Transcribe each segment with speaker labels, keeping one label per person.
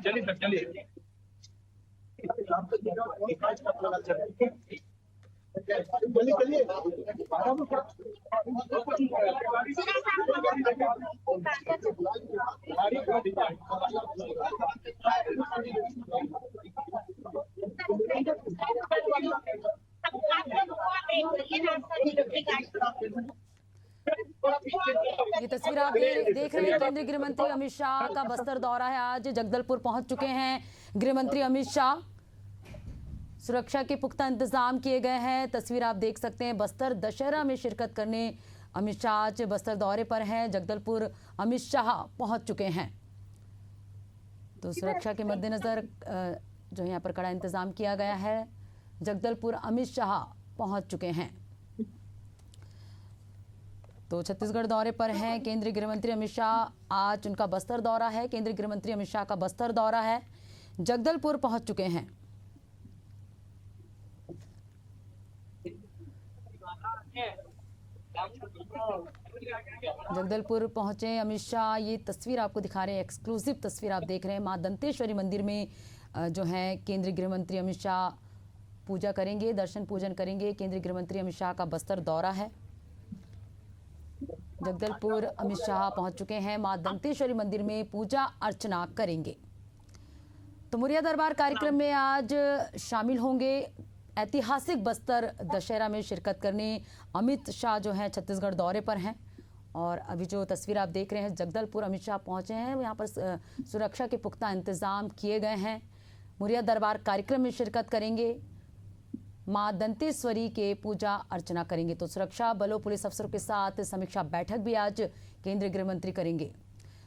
Speaker 1: चलिए सर चलिए।
Speaker 2: ये तस्वीर आप देख रहे हैं। केंद्रीय गृह मंत्री अमित शाह का बस्तर दौरा है। आज जगदलपुर पहुंच चुके हैं गृह मंत्री अमित शाह। सुरक्षा के पुख्ता इंतजाम किए गए हैं। तस्वीर आप देख सकते हैं। बस्तर दशहरा में शिरकत करने अमित शाह आज बस्तर दौरे पर हैं। जगदलपुर अमित शाह पहुंच चुके हैं। तो सुरक्षा के मद्देनजर जो यहाँ पर कड़ा इंतजाम किया गया है। जगदलपुर अमित शाह पहुंच चुके हैं। तो छत्तीसगढ़ दौरे पर हैं केंद्रीय गृह मंत्री अमित शाह। आज उनका बस्तर दौरा है। केंद्रीय गृह मंत्री अमित शाह का बस्तर दौरा है। जगदलपुर पहुंच चुके हैं। जगदलपुर पहुंचे अमित शाह। ये तस्वीर आपको दिखा रहे हैं, एक्सक्लूसिव तस्वीर आप देख रहे हैं। मां दंतेश्वरी मंदिर में जो है केंद्रीय गृह मंत्री अमित शाह पूजा करेंगे, दर्शन पूजन करेंगे। केंद्रीय गृह मंत्री अमित शाह का बस्तर दौरा है। जगदलपुर अमित शाह पहुंच चुके हैं। मां दंतेश्वरी मंदिर में पूजा अर्चना करेंगे। तो मुरिया दरबार कार्यक्रम में आज शामिल होंगे। ऐतिहासिक बस्तर दशहरा में शिरकत करने अमित शाह जो हैं छत्तीसगढ़ दौरे पर हैं। और अभी जो तस्वीर आप देख रहे हैं, जगदलपुर अमित शाह पहुंचे हैं। यहाँ पर सुरक्षा के पुख्ता इंतजाम किए गए हैं। मुरिया दरबार कार्यक्रम में शिरकत करेंगे। मां दंतेश्वरी के पूजा अर्चना करेंगे। तो सुरक्षा बलों, पुलिस अफसरों के साथ समीक्षा बैठक भी आज केंद्रीय गृह मंत्री करेंगे।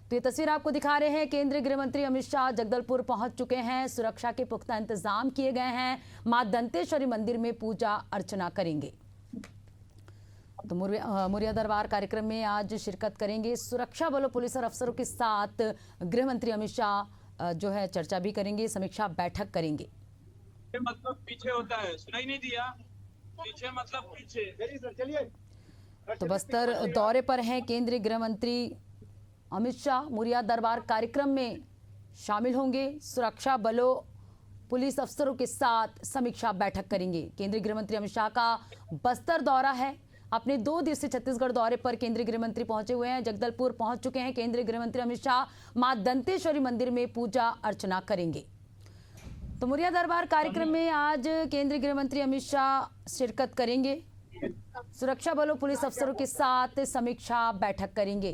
Speaker 2: तो ये तस्वीर आपको दिखा रहे हैं। केंद्रीय गृह मंत्री अमित शाह जगदलपुर पहुंच चुके हैं। सुरक्षा के पुख्ता इंतजाम किए गए हैं। मां दंतेश्वरी मंदिर में पूजा अर्चना करेंगे। तो मुरिया दरबार कार्यक्रम में आज शिरकत करेंगे। सुरक्षा बलों, पुलिस और अफसरों के साथ गृह मंत्री अमित शाह जो है चर्चा भी करेंगे, समीक्षा बैठक करेंगे।
Speaker 1: मतलब पीछे होता है, सुनाई नहीं दिया? पीछे मतलब पीछे। चलिए सर चलिए।
Speaker 2: तो बस्तर दौरे पर हैं केंद्रीय गृह मंत्री अमित शाह। मुरिया दरबार कार्यक्रम में शामिल होंगे। सुरक्षा बलों, पुलिस अफसरों के साथ समीक्षा बैठक करेंगे। केंद्रीय गृह मंत्री अमित शाह का बस्तर दौरा है। अपने 2 दिवसीय छत्तीसगढ़ दौरे पर केंद्रीय गृह मंत्री पहुंचे हुए हैं। जगदलपुर पहुंच चुके हैं केंद्रीय गृह मंत्री अमित शाह। मां दंतेश्वरी मंदिर में पूजा अर्चना करेंगे। तो मुरिया दरबार कार्यक्रम में आज केंद्रीय गृह मंत्री अमित शाह शिरकत करेंगे। सुरक्षा बलों, पुलिस अफसरों के साथ समीक्षा बैठक करेंगे।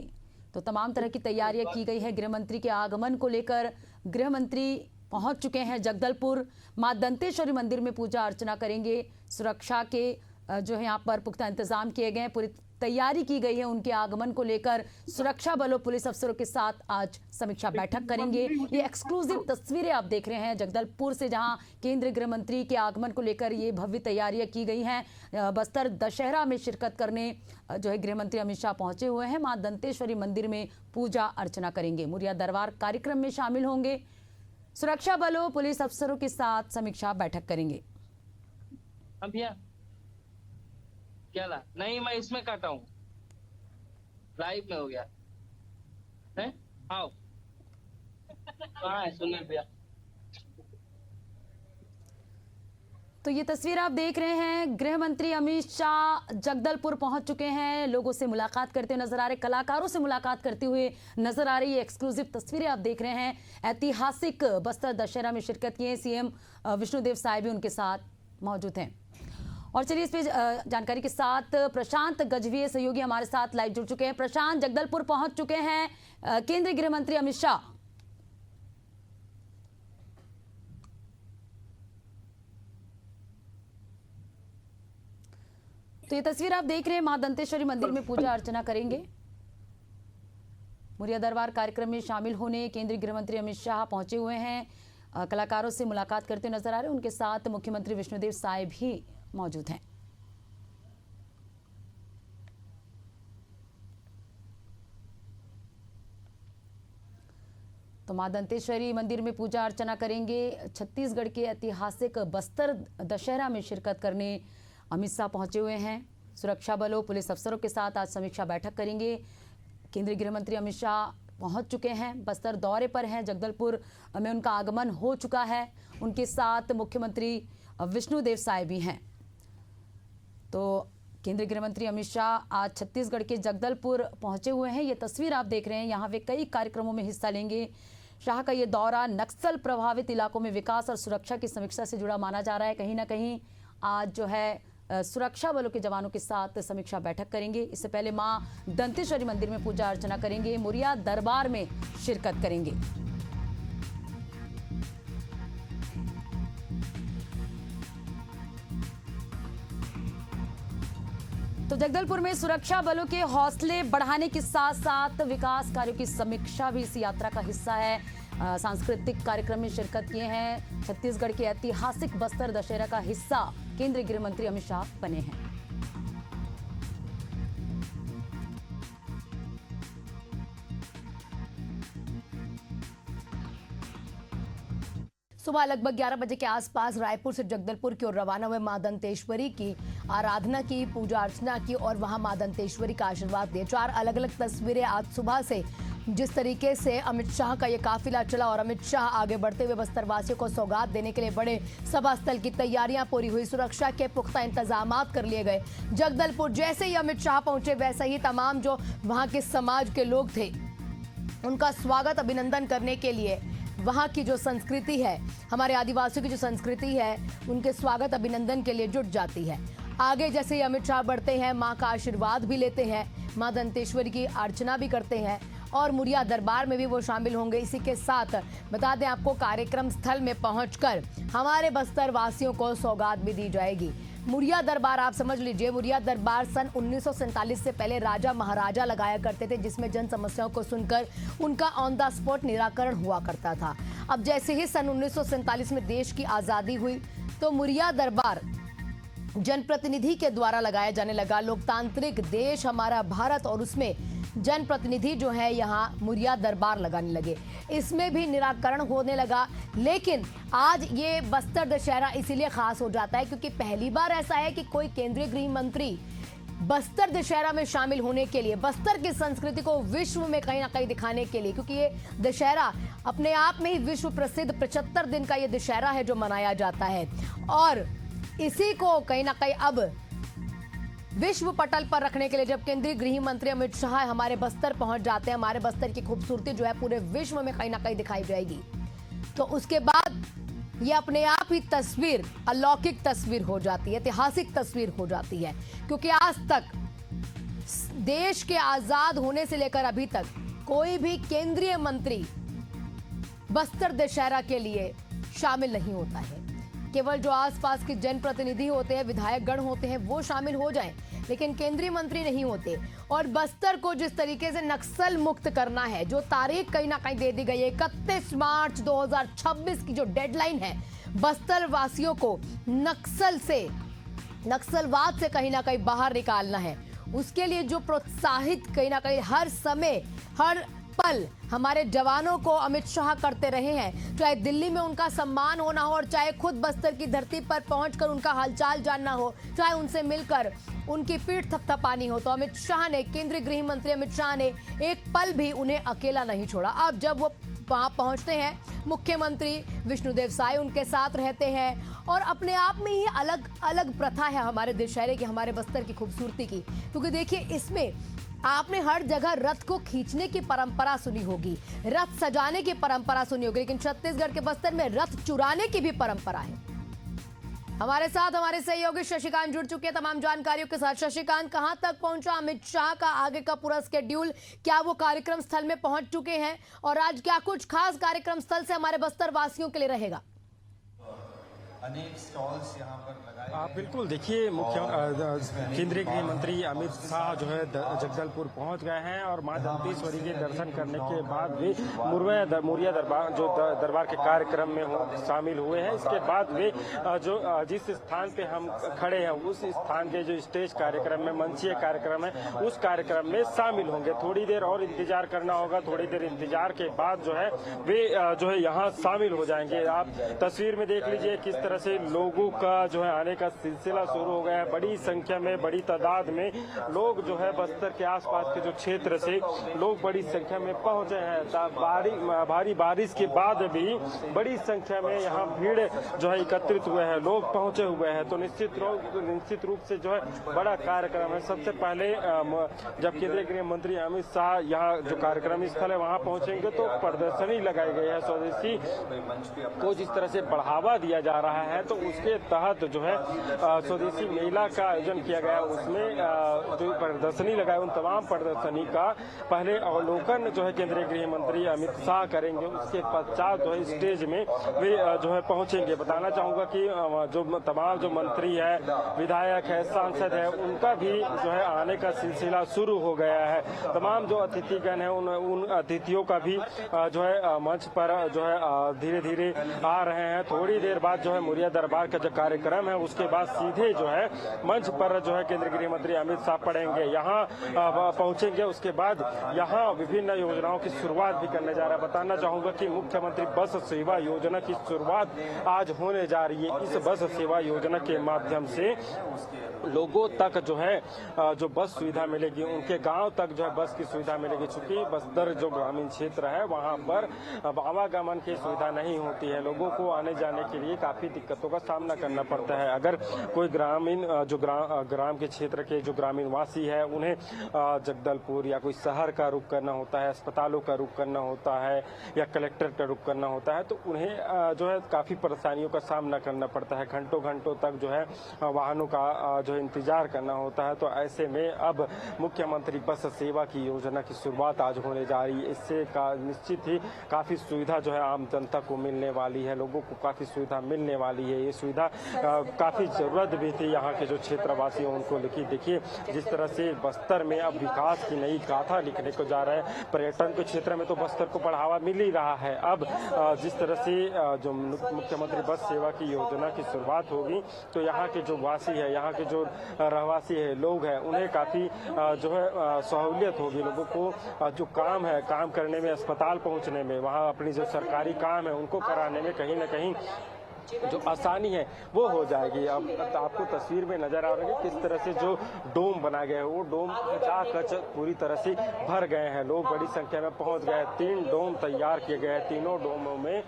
Speaker 2: तो तमाम तरह की तैयारियां की गई है। गृह मंत्री के आगमन को लेकर गृह मंत्री पहुंच चुके हैं जगदलपुर। मां दंतेश्वरी मंदिर में पूजा अर्चना करेंगे। सुरक्षा के जो है यहाँ पर पुख्ता इंतजाम किए गए हैं। पूरी तैयारी की गई है उनके आगमन को लेकर। सुरक्षा बलों, पुलिस अफसरों के साथ आज समीक्षा बैठक करेंगे। ये एक्सक्लूसिव तस्वीरें आप देख रहे हैं जगदलपुर से, जहां केंद्रीय गृह मंत्री के आगमन को लेकर ये भव्य तैयारियां की गई हैं। बस्तर दशहरा में शिरकत करने जो है गृह मंत्री अमित शाह पहुंचे हुए हैं। मां दंतेश्वरी मंदिर में पूजा अर्चना करेंगे। मुरिया दरबार कार्यक्रम में शामिल होंगे। सुरक्षा बलों, पुलिस अफसरों के साथ समीक्षा बैठक करेंगे।
Speaker 3: क्या ला? नहीं, मैं इसमें काटा हूँ, लाइव में हो गया है। आओ कहाँ है सुनील भैया?
Speaker 2: तो ये तस्वीर आप देख रहे हैं। गृह मंत्री अमित शाह जगदलपुर पहुंच चुके हैं। लोगों से मुलाकात करते हुए नजर आ रहे, कलाकारों से मुलाकात करते हुए नजर आ रही है। एक्सक्लूसिव तस्वीरें आप देख रहे हैं। ऐतिहासिक बस्तर दशहरा में शिरकत की है। सीएम विष्णुदेव साय भी उनके साथ मौजूद हैं। और चलिए इस पे जानकारी के साथ प्रशांत गजभिये सहयोगी हमारे साथ लाइव जुड़ चुके हैं। प्रशांत, जगदलपुर पहुंच चुके हैं केंद्रीय गृह मंत्री अमित शाह। तो ये तस्वीर आप देख रहे हैं। मां दंतेश्वरी मंदिर में पूजा अर्चना करेंगे। मुरिया दरबार कार्यक्रम में शामिल होने केंद्रीय गृह मंत्री अमित शाह पहुंचे हुए हैं। कलाकारों से मुलाकात करते नजर आ रहे हैं। उनके साथ मुख्यमंत्री विष्णुदेव साय भी मौजूद हैं। तो मां दंतेश्वरी मंदिर में पूजा अर्चना करेंगे। छत्तीसगढ़ के ऐतिहासिक बस्तर दशहरा में शिरकत करने अमित शाह पहुंचे हुए हैं। सुरक्षा बलों, पुलिस अफसरों के साथ आज समीक्षा बैठक करेंगे। केंद्रीय गृह मंत्री अमित शाह पहुंच चुके हैं, बस्तर दौरे पर हैं। जगदलपुर में उनका आगमन हो चुका है। उनके साथ मुख्यमंत्री विष्णुदेव साय भी हैं। तो केंद्रीय गृह मंत्री अमित शाह आज छत्तीसगढ़ के जगदलपुर पहुंचे हुए हैं। ये तस्वीर आप देख रहे हैं, यहाँ वे कई कार्यक्रमों में हिस्सा लेंगे। शाह का ये दौरा नक्सल प्रभावित इलाकों में विकास और सुरक्षा की समीक्षा से जुड़ा माना जा रहा है। कहीं ना कहीं आज जो है सुरक्षा बलों के जवानों के साथ समीक्षा बैठक करेंगे। इससे पहले मां दंतेश्वरी मंदिर में पूजा अर्चना करेंगे। मुरिया दरबार में शिरकत करेंगे। तो जगदलपुर में सुरक्षा बलों के हौसले बढ़ाने के साथ साथ विकास कार्यों की समीक्षा भी इस यात्रा का हिस्सा है। सांस्कृतिक कार्यक्रम में शिरकत किए हैं। छत्तीसगढ़ के ऐतिहासिक बस्तर दशहरा का हिस्सा केंद्रीय गृह मंत्री अमित शाह बने हैं।
Speaker 4: सुबह लगभग 11 बजे के आसपास रायपुर से जगदलपुर की ओर रवाना हुए मां दंतेश्वरी की आराधना की, पूजा अर्चना की और वहां मां दंतेश्वरी का आशीर्वाद दिए। 4 अलग अलग तस्वीरें आज सुबह से जिस तरीके से अमित शाह का ये काफिला चला और अमित शाह आगे बढ़ते हुए बस्तर वासियों को सौगात देने के लिए बड़े सभा स्थल की तैयारियां पूरी हुई। सुरक्षा के पुख्ता इंतजाम कर लिए गए। जगदलपुर जैसे ही अमित शाह पहुंचे वैसे ही तमाम जो वहां के समाज के लोग थे उनका स्वागत अभिनंदन करने के लिए वहाँ की जो संस्कृति है, हमारे आदिवासियों की जो संस्कृति है, उनके स्वागत अभिनंदन के लिए जुट जाती है। आगे जैसे ही अमित शाह बढ़ते हैं, माँ का आशीर्वाद भी लेते हैं, माँ दंतेश्वरी की अर्चना भी करते हैं और मुरिया दरबार में भी वो शामिल होंगे। इसी के साथ बता दें आपको, कार्यक्रम स्थल में पहुंचकर हमारे बस्तर वासियों को सौगात भी दी जाएगी। मुरिया दरबार आप समझ लीजिए, मुरिया दरबार सन 1947 से पहले राजा महाराजा लगाया करते थे, जिसमें जन समस्याओं को सुनकर उनका ऑन द स्पॉट निराकरण हुआ करता था। अब जैसे ही सन 1947 में देश की आजादी हुई तो मुरिया दरबार जनप्रतिनिधि के द्वारा लगाया जाने लगा। लोकतांत्रिक देश हमारा भारत और उसमें जनप्रतिनिधि जो है यहाँ मुरिया दरबार लगाने लगे। इसमें भी निराकरण होने लगा। लेकिन आज ये बस्तर दशहरा इसीलिए खास हो जाता है क्योंकि पहली बार ऐसा है कि कोई केंद्रीय गृह मंत्री बस्तर दशहरा में शामिल होने के लिए, बस्तर की संस्कृति को विश्व में कहीं ना कहीं दिखाने के लिए, क्योंकि ये दशहरा अपने आप में ही विश्व प्रसिद्ध 75 दिन का ये दशहरा है जो मनाया जाता है और इसी को कहीं ना कहीं अब विश्व पटल पर रखने के लिए जब केंद्रीय गृह मंत्री अमित शाह हमारे बस्तर पहुंच जाते हैं, हमारे बस्तर की खूबसूरती जो है पूरे विश्व में कहीं ना कहीं दिखाई जाएगी। तो उसके बाद ये अपने आप ही तस्वीर अलौकिक तस्वीर हो जाती है, ऐतिहासिक तस्वीर हो जाती है, क्योंकि आज तक देश के आजाद होने से लेकर अभी तक कोई भी केंद्रीय मंत्री बस्तर दशहरा के लिए शामिल नहीं होता है। केवल जो आसपास के जनप्रतिनिधि होते हैं, विधायक गण होते हैं, वो शामिल हो जाएं, लेकिन केंद्रीय मंत्री नहीं होते। और बस्तर को जिस तरीके से नक्सल मुक्त करना है, जो तारीख कहीं ना कहीं दे दी गई है 31 मार्च 2026 की जो डेडलाइन है, बस्तर वासियों को नक्सलवाद से कहीं ना कहीं बाहर निकालना है। उसके लिए जो प्रोत्साहित कहीं ना कहीं हर समय हर पल हमारे जवानों को अमित शाह करते रहे हैं, चाहे दिल्ली में उनका सम्मान होना हो और चाहे खुद बस्तर की धरती पर पहुंचकर उनका हालचाल जानना हो, चाहे उनसे मिलकर उनकी पीठ थपथपानी हो, तो अमित शाह ने, केंद्रीय गृह मंत्री अमित शाह ने एक पल भी उन्हें अकेला नहीं छोड़ा। अब जब वो वहां पहुंचते हैं, मुख्यमंत्री विष्णुदेव साय उनके साथ रहते हैं और अपने आप में ही अलग अलग प्रथा है हमारे दशहरे की, हमारे बस्तर की खूबसूरती की। क्योंकि देखिए, इसमें आपने हर जगह रथ को खींचने की परंपरा सुनी होगी, रथ सजाने की परंपरा सुनी होगी, लेकिन छत्तीसगढ़ के बस्तर में रथ चुराने की भी परंपरा है। हमारे साथ हमारे सहयोगी शशिकांत जुड़ चुके हैं तमाम जानकारियों के साथ। शशिकांत, कहां तक पहुंचा अमित शाह का आगे का पूरा स्केड्यूल? क्या वो कार्यक्रम स्थल में पहुंच चुके हैं और आज क्या कुछ खास कार्यक्रम स्थल से हमारे बस्तर वासियों के लिए रहेगा?
Speaker 5: अनेक स्टॉल्स यहाँ पर लगाए गए हैं।
Speaker 6: बिल्कुल, देखिए केंद्रीय गृह मंत्री अमित शाह जो है जगदलपुर पहुंच गए हैं और मां दंतेश्वरी के दर्शन करने के बाद वे मुरिया दरबार जो दरबार के कार्यक्रम में शामिल हुए हैं। इसके बाद वे जो जिस स्थान पे हम खड़े हैं उस स्थान के जो स्टेज कार्यक्रम में मंचीय कार्यक्रम है उस कार्यक्रम में शामिल होंगे। थोड़ी देर और इंतजार करना होगा, थोड़ी देर इंतजार के बाद जो है वे जो है यहाँ शामिल हो जाएंगे। आप तस्वीर में देख लीजिए किस तरह से लोगों का जो है आने का सिलसिला शुरू हो गया है। बड़ी संख्या में, बड़ी तादाद में लोग जो है बस्तर के आसपास के जो क्षेत्र से लोग बड़ी संख्या में पहुंचे हैं। भारी बारिश के बाद भी बड़ी संख्या में यहाँ भीड़ जो है एकत्रित हुए हैं, लोग पहुंचे हुए हैं। तो निश्चित रूप से जो है बड़ा कार्यक्रम है। सबसे पहले जब केंद्रीय गृह मंत्री अमित शाह यहाँ जो कार्यक्रम स्थल है वहाँ पहुंचेंगे तो प्रदर्शनी लगाई गई है। स्वदेशी को जिस तरह से बढ़ावा दिया जा रहा है तो उसके तहत जो है स्वदेशी मेला का आयोजन किया गया। उसमें जो प्रदर्शनी लगाए उन तमाम प्रदर्शनी का पहले अवलोकन जो है केंद्रीय गृह मंत्री अमित शाह करेंगे। उसके पश्चात जो है स्टेज में वे जो है पहुंचेंगे। बताना चाहूंगा कि जो तमाम जो मंत्री है, विधायक है, सांसद है, उनका भी जो है आने का सिलसिला शुरू हो गया है। तमाम जो अतिथिगण है उन अतिथियों का भी जो है मंच पर जो है धीरे धीरे आ रहे हैं। थोड़ी देर बाद जो है मुरिया दरबार का जो कार्यक्रम है उसके बाद सीधे जो है मंच पर जो है केंद्रीय गृह मंत्री अमित शाह पढ़ेंगे, यहाँ पहुंचेंगे। उसके बाद यहाँ विभिन्न योजनाओं की शुरुआत भी करने जा रहा है। बताना चाहूंगा कि मुख्यमंत्री बस सेवा योजना की शुरुआत आज होने जा रही है। इस बस सेवा योजना के माध्यम से लोगों तक जो है जो बस सुविधा मिलेगी, उनके गांव तक जो है बस की सुविधा मिलेगी। चूंकि बस्तर जो ग्रामीण क्षेत्र है वहां पर आवागमन की सुविधा नहीं होती है, लोगों को आने जाने के लिए काफी दिक्कतों का सामना करना पड़ता है। अगर कोई ग्रामीण जो ग्राम के क्षेत्र के जो ग्रामीण वासी है उन्हें जगदलपुर या कोई शहर का रुख करना होता है, अस्पतालों का रुख करना होता है या कलेक्टर का रुख करना होता है तो उन्हें जो है काफी परेशानियों का सामना करना पड़ता है। घंटों तक जो है वाहनों का जो है इंतजार करना होता है। तो ऐसे में अब मुख्यमंत्री बस सेवा की योजना की शुरुआत आज होने जा रही है। इससे निश्चित ही काफी सुविधा जो है आम जनता को मिलने वाली है, लोगों को काफी सुविधा मिलने वाली है। ये सुविधा काफी जरूरत भी थी यहाँ के जो क्षेत्रवासियों उनको लिखी। देखिए जिस तरह से बस्तर में अब विकास की नई गाथा लिखने को जा रहा है। पर्यटन के क्षेत्र में तो बस्तर को बढ़ावा मिल ही रहा है। अब जिस तरह से जो मुख्यमंत्री बस सेवा की योजना की शुरुआत होगी तो यहाँ के जो वासी है, यहाँ के जो रहवासी है, लोग हैं, उन्हें काफी जो है सहूलियत होगी। लोगों को जो काम है, काम करने में, अस्पताल पहुंचने में, वहाँ अपनी जो सरकारी काम है उनको कराने में कहीं ना कहीं जो आसानी है वो हो जाएगी। अब आपको तस्वीर में नजर आ रहा है किस तरह से जो डोम बना गया है वो डोम खचाखच पूरी तरह से भर गए हैं, लोग बड़ी संख्या में पहुंच गए। 3 डोम तैयार किए गए हैं। तीनों डोमों में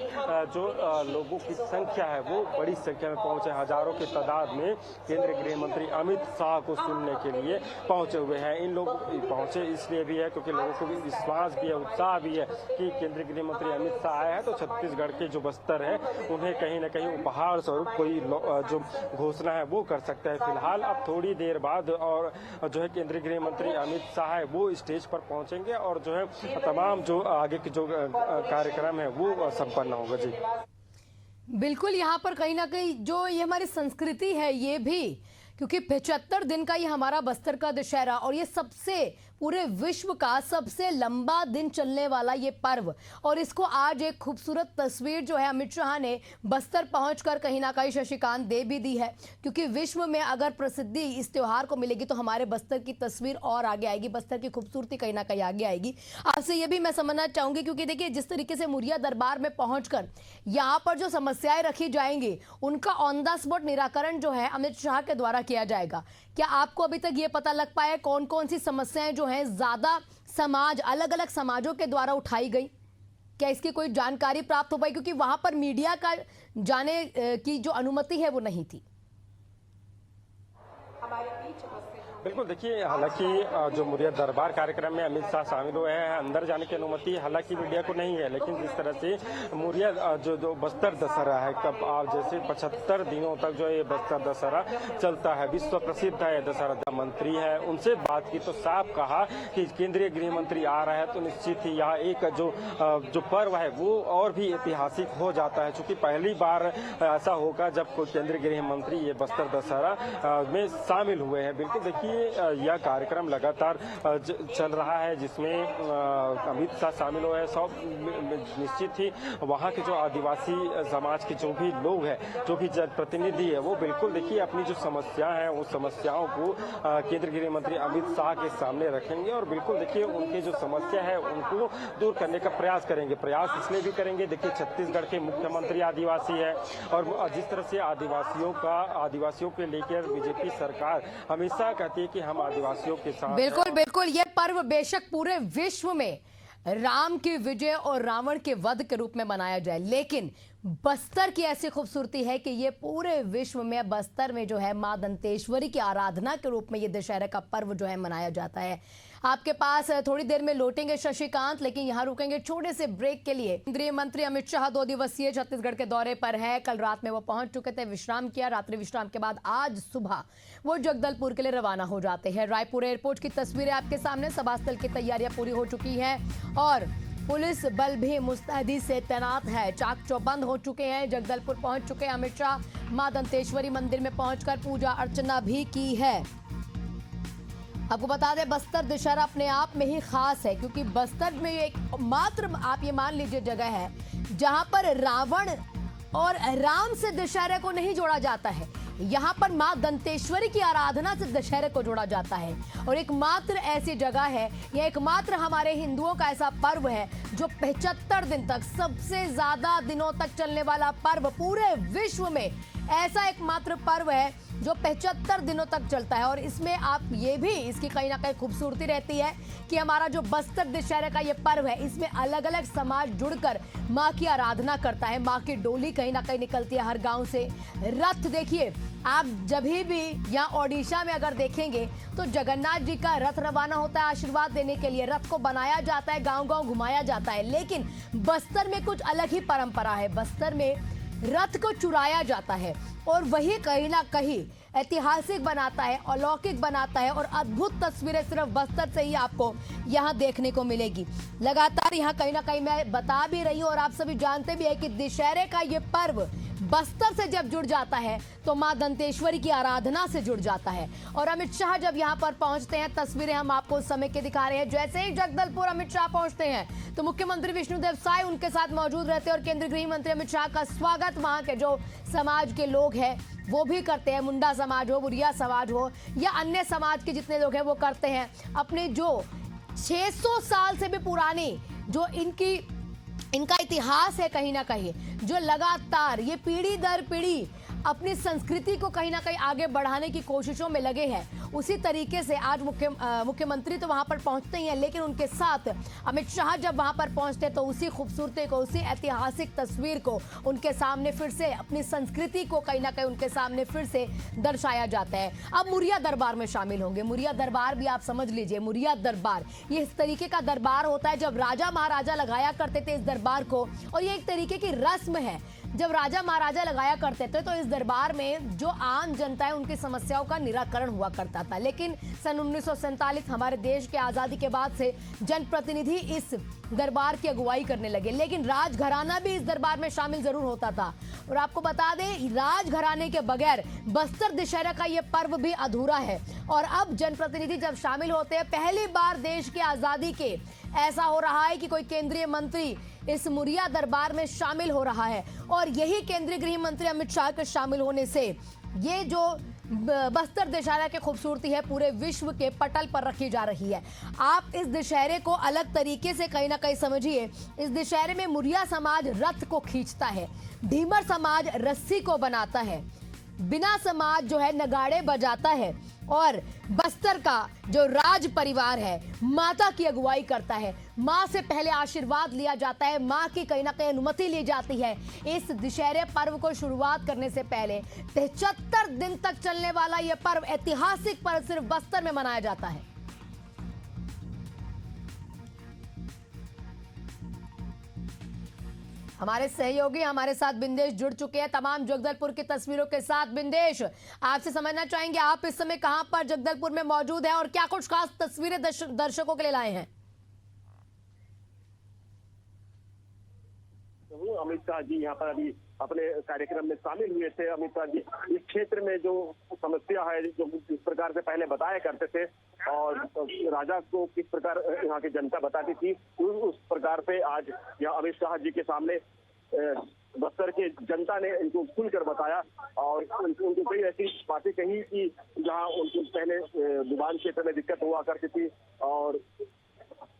Speaker 6: जो लोगों की संख्या है वो बड़ी संख्या में पहुंचे। हजारों की तादाद में केंद्रीय गृह मंत्री अमित शाह को सुनने के लिए पहुंचे हुए हैं। इन लोग पहुंचे इसलिए भी है क्योंकि लोगों को भी विश्वास भी है, उत्साह भी है कि केंद्रीय गृह मंत्री अमित शाह आए हैं तो छत्तीसगढ़ के जो बस्तर है उन्हें कहीं ना कहीं उपहार स्वरूप कोई जो घोषणा है वो कर सकता है। फिलहाल अब थोड़ी देर बाद और जो है केंद्रीय गृह मंत्री अमित शाह है वो स्टेज पर पहुंचेंगे और जो है तमाम जो आगे के जो कार्यक्रम है वो संपन्न होगा। जी
Speaker 4: बिल्कुल, यहाँ पर कहीं ना कहीं जो ये हमारी संस्कृति है ये भी, क्योंकि 75 दिन का ये हमारा बस्तर का दशहरा और ये सबसे पूरे विश्व का सबसे लंबा दिन चलने वाला ये पर्व, और इसको आज एक खूबसूरत तस्वीर जो है अमित शाह ने बस्तर पहुंचकर कहीं ना कहीं शशिकांत दे भी दी है। क्योंकि विश्व में अगर प्रसिद्धि इस त्योहार को मिलेगी तो हमारे बस्तर की तस्वीर और आगे आएगी, बस्तर की खूबसूरती कहीं ना कहीं आगे आएगी। आपसे ये भी मैं समझना चाहूंगी क्योंकि देखिए जिस तरीके से मुरिया दरबार में पहुंचकर यहाँ पर जो समस्याएं रखी जाएंगी उनका ऑन द स्पॉट निराकरण जो है अमित शाह के द्वारा किया जाएगा। क्या आपको अभी तक ये पता लग पाया कौन कौन सी समस्याएं जो हैं ज्यादा अलग अलग समाजों के द्वारा उठाई गई? क्या इसकी कोई जानकारी प्राप्त हो पाई? क्योंकि वहां पर मीडिया का जाने की जो अनुमति है वो नहीं थी।
Speaker 7: हमारे बीच उपस्थित
Speaker 6: बिल्कुल, देखिए हालांकि जो मुरिया दरबार कार्यक्रम में अमित शाह शामिल हुए हैं, अंदर जाने की अनुमति हालांकि मीडिया को नहीं है, लेकिन जिस तरह से मुरिया जो बस्तर दशहरा है, कब आप जैसे 75 दिनों तक जो ये बस्तर दशहरा चलता है, विश्व प्रसिद्ध है दशहरा। मंत्री है उनसे बात की तो साफ कहा कि केंद्रीय गृह मंत्री आ रहा है तो निश्चित ही यहाँ एक जो पर्व है वो और भी ऐतिहासिक हो जाता है, क्योंकि पहली बार ऐसा होगा जब कोई केंद्रीय गृह मंत्री ये बस्तर दशहरा में शामिल हुए हैं। बिल्कुल देखिए यह कार्यक्रम लगातार चल रहा है जिसमें अमित शाह शामिल हुए हैं। सब निश्चित ही वहाँ के जो आदिवासी समाज के जो भी लोग हैं, जो भी जनप्रतिनिधि है, वो बिल्कुल देखिए अपनी जो समस्या है उस समस्याओं को केंद्रीय गृह मंत्री अमित शाह के सामने रखेंगे और बिल्कुल देखिए उनकी जो समस्या है उनको दूर करने का प्रयास करेंगे। प्रयास इसलिए भी करेंगे, देखिए छत्तीसगढ़ के मुख्यमंत्री आदिवासी है और जिस तरह से आदिवासियों के लेकर बीजेपी सरकार हमेशा कहती है कि हम आदिवासियों के साथ।
Speaker 4: बिल्कुल बिल्कुल, ये पर्व बेशक पूरे विश्व में राम की विजय और रावण के वध के रूप में मनाया जाए, लेकिन बस्तर की ऐसी खूबसूरती है कि ये पूरे विश्व में बस्तर में जो है मां दंतेश्वरी की आराधना के रूप में ये दशहरा का पर्व जो है मनाया जाता है। आपके पास थोड़ी देर में लौटेंगे शशिकांत, लेकिन यहाँ रुकेंगे छोटे से ब्रेक के लिए। केंद्रीय मंत्री अमित शाह 2 दिवसीय छत्तीसगढ़ के दौरे पर है। कल रात में वो पहुंच चुके थे, विश्राम किया, रात्रि विश्राम के बाद आज सुबह वो जगदलपुर के लिए रवाना हो जाते हैं। रायपुर एयरपोर्ट की तस्वीरें आपके सामने, सभा स्थल की तैयारियां पूरी हो चुकी है और पुलिस बल भी मुस्तैदी से तैनात है। चाक चौबंद हो चुके हैं, जगदलपुर पहुंच चुके हैं अमित शाह। मां दंतेश्वरी मंदिर में पहुंचकर पूजा अर्चना भी की है। आपको बता दें बस्तर दशहरा अपने आप में ही खास है, क्योंकि बस्तर में एक मात्र आप ये मान लीजिए जगह है जहां पर रावण और राम से दशहरे को नहीं जोड़ा जाता है। यहाँ पर मां दंतेश्वरी की आराधना से दशहरे को जोड़ा जाता है और एकमात्र ऐसी जगह है, यह एकमात्र हमारे हिंदुओं का ऐसा पर्व है जो 75 दिन तक, सबसे ज्यादा दिनों तक चलने वाला पर्व पूरे विश्व में ऐसा एकमात्र पर्व है जो 75 दिनों तक चलता है। और इसमें आप ये भी इसकी कहीं ना कहीं खूबसूरती रहती है कि हमारा जो बस्तर दशहरे का ये पर्व है, इसमें अलग अलग समाज जुड़कर माँ की आराधना करता है। माँ की डोली कहीं ना कहीं निकलती है हर गांव से। रथ देखिए आप जब भी यहाँ ओडिशा में अगर देखेंगे तो जगन्नाथ जी का रथ रवाना होता है आशीर्वाद देने के लिए, रथ को बनाया जाता है, गांव गांव घुमाया जाता है। लेकिन बस्तर में कुछ अलग ही परंपरा है, बस्तर में रथ को चुराया जाता है और वही कहीं ना कहीं ऐतिहासिक बनाता है, अलौकिक बनाता है और अद्भुत तस्वीरें सिर्फ बस्तर से ही आपको यहाँ देखने को मिलेगी। लगातार यहाँ कहीं ना कहीं मैं बता भी रही हूँ और आप सभी जानते भी है कि दशहरे का ये पर्व बस्तर से जब जुड़ जाता है तो मां दंतेश्वरी की आराधना से जुड़ जाता है। और अमित शाह जब यहाँ पर पहुंचते हैं, तस्वीरें हम आपको उस समय के दिखा रहे हैं, जैसे ही जगदलपुर अमित शाह पहुंचते हैं तो मुख्यमंत्री विष्णुदेव साय उनके साथ मौजूद रहते हैं और केंद्रीय गृह मंत्री अमित शाह का स्वागत वहां के जो समाज के लोग हैं वो भी करते हैं। मुंडा समाज हो, बुरिया समाज हो या अन्य समाज के जितने लोग हैं वो करते हैं। अपने जो 600 साल से भी पुरानी जो इनका इतिहास है, कहीं ना कहीं जो लगातार ये पीढ़ी दर पीढ़ी अपनी संस्कृति को कहीं ना कहीं आगे बढ़ाने की कोशिशों में लगे हैं, उसी तरीके से आज मुख्यमंत्री तो वहां पर पहुंचते ही हैं, लेकिन उनके साथ अमित शाह जब वहां पर पहुंचते तो उसी खूबसूरती को, उसी ऐतिहासिक तस्वीर को उनके सामने फिर से, अपनी संस्कृति को कहीं ना कहीं उनके सामने फिर से दर्शाया जाता है। अब मुरिया दरबार में शामिल होंगे। मुरिया दरबार भी आप समझ लीजिए, मुरिया दरबार ये इस तरीके का दरबार होता है जब राजा महाराजा लगाया करते थे इस दरबार को, और ये एक तरीके की रस्म है जब राजा महाराजा लगाया करते थे तो इस दरबार में जो आम जनता है उनकी समस्याओं का निराकरण हुआ करता था। लेकिन सन 1947 हमारे देश के आजादी के बाद से जनप्रतिनिधि इस दरबार की अगुवाई करने लगे, लेकिन राजघराना भी इस दरबार में शामिल जरूर होता था। और आपको बता दें राजघराने के बगैर बस्तर दशहरा का ये पर्व भी अधूरा है। और अब जनप्रतिनिधि जब शामिल होते हैं, पहली बार देश की आजादी के ऐसा हो रहा है कि कोई केंद्रीय मंत्री इस मुरिया दरबार में शामिल हो रहा है और यही केंद्रीय गृह मंत्री अमित शाह के शामिल होने से ये जो बस्तर दशहरा की खूबसूरती है पूरे विश्व के पटल पर रखी जा रही है। आप इस दशहरे को अलग तरीके से कहीं ना कहीं समझिए। इस दशहरे में मुरिया समाज रथ को खींचता है, ढीमर समाज रस्सी को बनाता है, बिना समाज जो है नगाड़े बजाता है और बस्तर का जो राज परिवार है माता की अगुवाई करता है। मां से पहले आशीर्वाद लिया जाता है, मां की कहीं ना कहीं अनुमति ली जाती है। इस दशहरे पर्व को शुरुआत करने से पहले 73 दिन तक चलने वाला यह पर्व, ऐतिहासिक पर्व, सिर्फ बस्तर में मनाया जाता है। हमारे सहयोगी हमारे साथ बिंदेश जुड़ चुके हैं तमाम जगदलपुर की तस्वीरों के साथ। बिंदेश, आपसे समझना चाहेंगे आप इस समय कहां पर जगदलपुर में मौजूद हैं और क्या कुछ खास तस्वीरें दर्शकों के लिए लाए हैं?
Speaker 7: अमित शाह जी यहाँ पर अभी अपने कार्यक्रम में शामिल हुए थे। अमित शाह जी इस क्षेत्र में जो समस्या है, जो इस प्रकार से पहले बताया करते थे और राजा को किस प्रकार यहाँ की जनता बताती थी, उस प्रकार पे आज यहाँ अमित शाह जी के सामने बस्तर के जनता ने इनको खुलकर बताया और उनको कई ऐसी बातें कही कि जहाँ उनको पहले जुबान क्षेत्र में दिक्कत हुआ करती थी और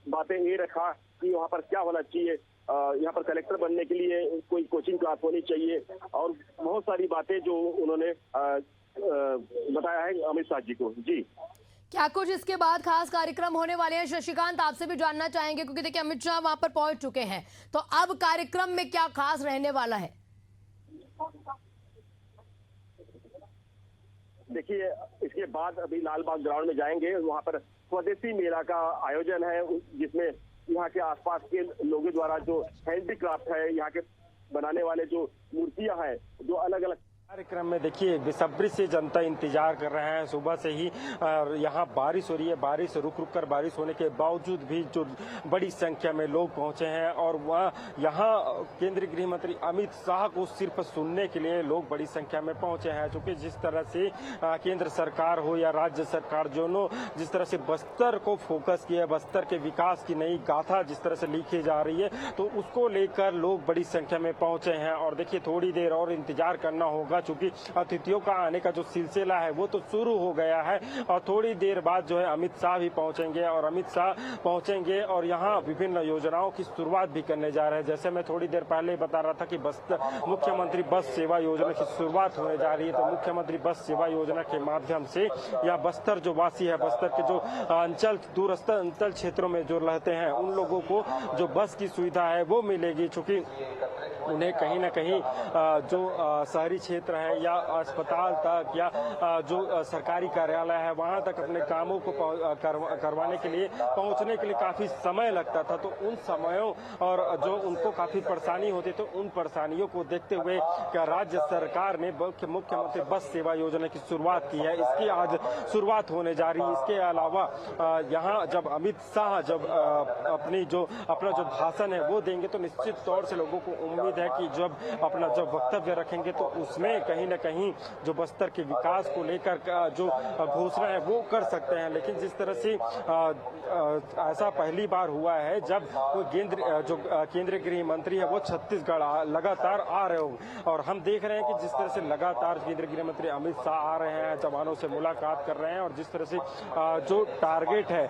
Speaker 7: बातें ये रखा कि वहाँ पर क्या होना चाहिए, यहाँ पर कलेक्टर बनने के लिए कोई कोचिंग क्लास होनी चाहिए और बहुत सारी बातें जो उन्होंने बताया है अमित शाह जी को। जी,
Speaker 4: क्या कुछ इसके बाद खास कार्यक्रम होने वाले हैं? शशिकांत, आपसे भी जानना चाहेंगे क्योंकि देखिए अमित शाह वहां पर पहुंच चुके हैं, तो अब कार्यक्रम में क्या खास रहने वाला है?
Speaker 7: देखिए, इसके बाद अभी लालबाग ग्राउंड में जाएंगे, वहाँ पर स्वदेशी मेला का आयोजन है जिसमें यहाँ के आसपास के लोगों द्वारा जो हैंडीक्राफ्ट है, यहाँ के बनाने वाले जो मूर्तियां हैं, जो अलग अलग
Speaker 6: कार्यक्रम में देखिए बेसब्री से जनता इंतजार कर रहे हैं। सुबह से ही यहाँ बारिश हो रही है, बारिश रुक रुक कर बारिश होने के बावजूद भी जो बड़ी संख्या में लोग पहुंचे हैं और वह यहाँ केंद्रीय गृह मंत्री अमित शाह को सिर्फ सुनने के लिए लोग बड़ी संख्या में पहुंचे हैं। क्योंकि जिस तरह से केंद्र सरकार हो या राज्य सरकार दोनों जिस तरह से बस्तर को फोकस किया, बस्तर के विकास की नई गाथा जिस तरह से लिखी जा रही है, तो उसको लेकर लोग बड़ी संख्या में पहुंचे हैं। और देखिए थोड़ी देर और इंतजार करना होगा, चूंकि अतिथियों का आने का जो सिलसिला है वो तो शुरू हो गया है और थोड़ी देर बाद जो है अमित शाह भी पहुंचेंगे और अमित शाह पहुंचेंगे और यहाँ विभिन्न योजनाओं की शुरुआत भी करने जा रहे हैं। जैसे मैं थोड़ी देर पहले बता रहा था कि बस्तर मुख्यमंत्री बस सेवा योजना की शुरुआत होने जा रही है, तो मुख्यमंत्री बस सेवा योजना के माध्यम से या बस्तर जो वासी है, बस्तर के जो अंचल दूरस्थ अंचल क्षेत्रों में जो रहते हैं उन लोगों को जो बस की सुविधा है वो मिलेगी। चूंकि उन्हें कहीं ना कहीं जो शहरी क्षेत्र है या अस्पताल तक या जो सरकारी कार्यालय है वहां तक अपने कामों को करवाने के लिए पहुंचने के लिए काफी समय लगता था, तो उन समयों और जो उनको काफी परेशानी होती, तो उन परेशानियों को देखते हुए क्या राज्य सरकार ने मुख्यमंत्री बस सेवा योजना की शुरुआत की है। इसकी आज शुरुआत होने जा रही है। इसके अलावा यहाँ जब अमित शाह जब अपना जो भाषण है वो देंगे, तो निश्चित तौर से लोगों को उम्मीद है कि जब अपना जब वक्तव्य रखेंगे तो उसमें कहीं न कहीं जो बस्तर के विकास को लेकर जो घोषणा है वो कर सकते हैं। लेकिन जिस तरह से ऐसा पहली बार हुआ है जब वो केंद्रीय गृह मंत्री है वो छत्तीसगढ़ लगातार आ रहे हो, और हम देख रहे हैं कि जिस तरह से लगातार केंद्रीय गृह मंत्री अमित शाह आ रहे हैं, जवानों से मुलाकात कर रहे हैं और जिस तरह से जो टारगेट है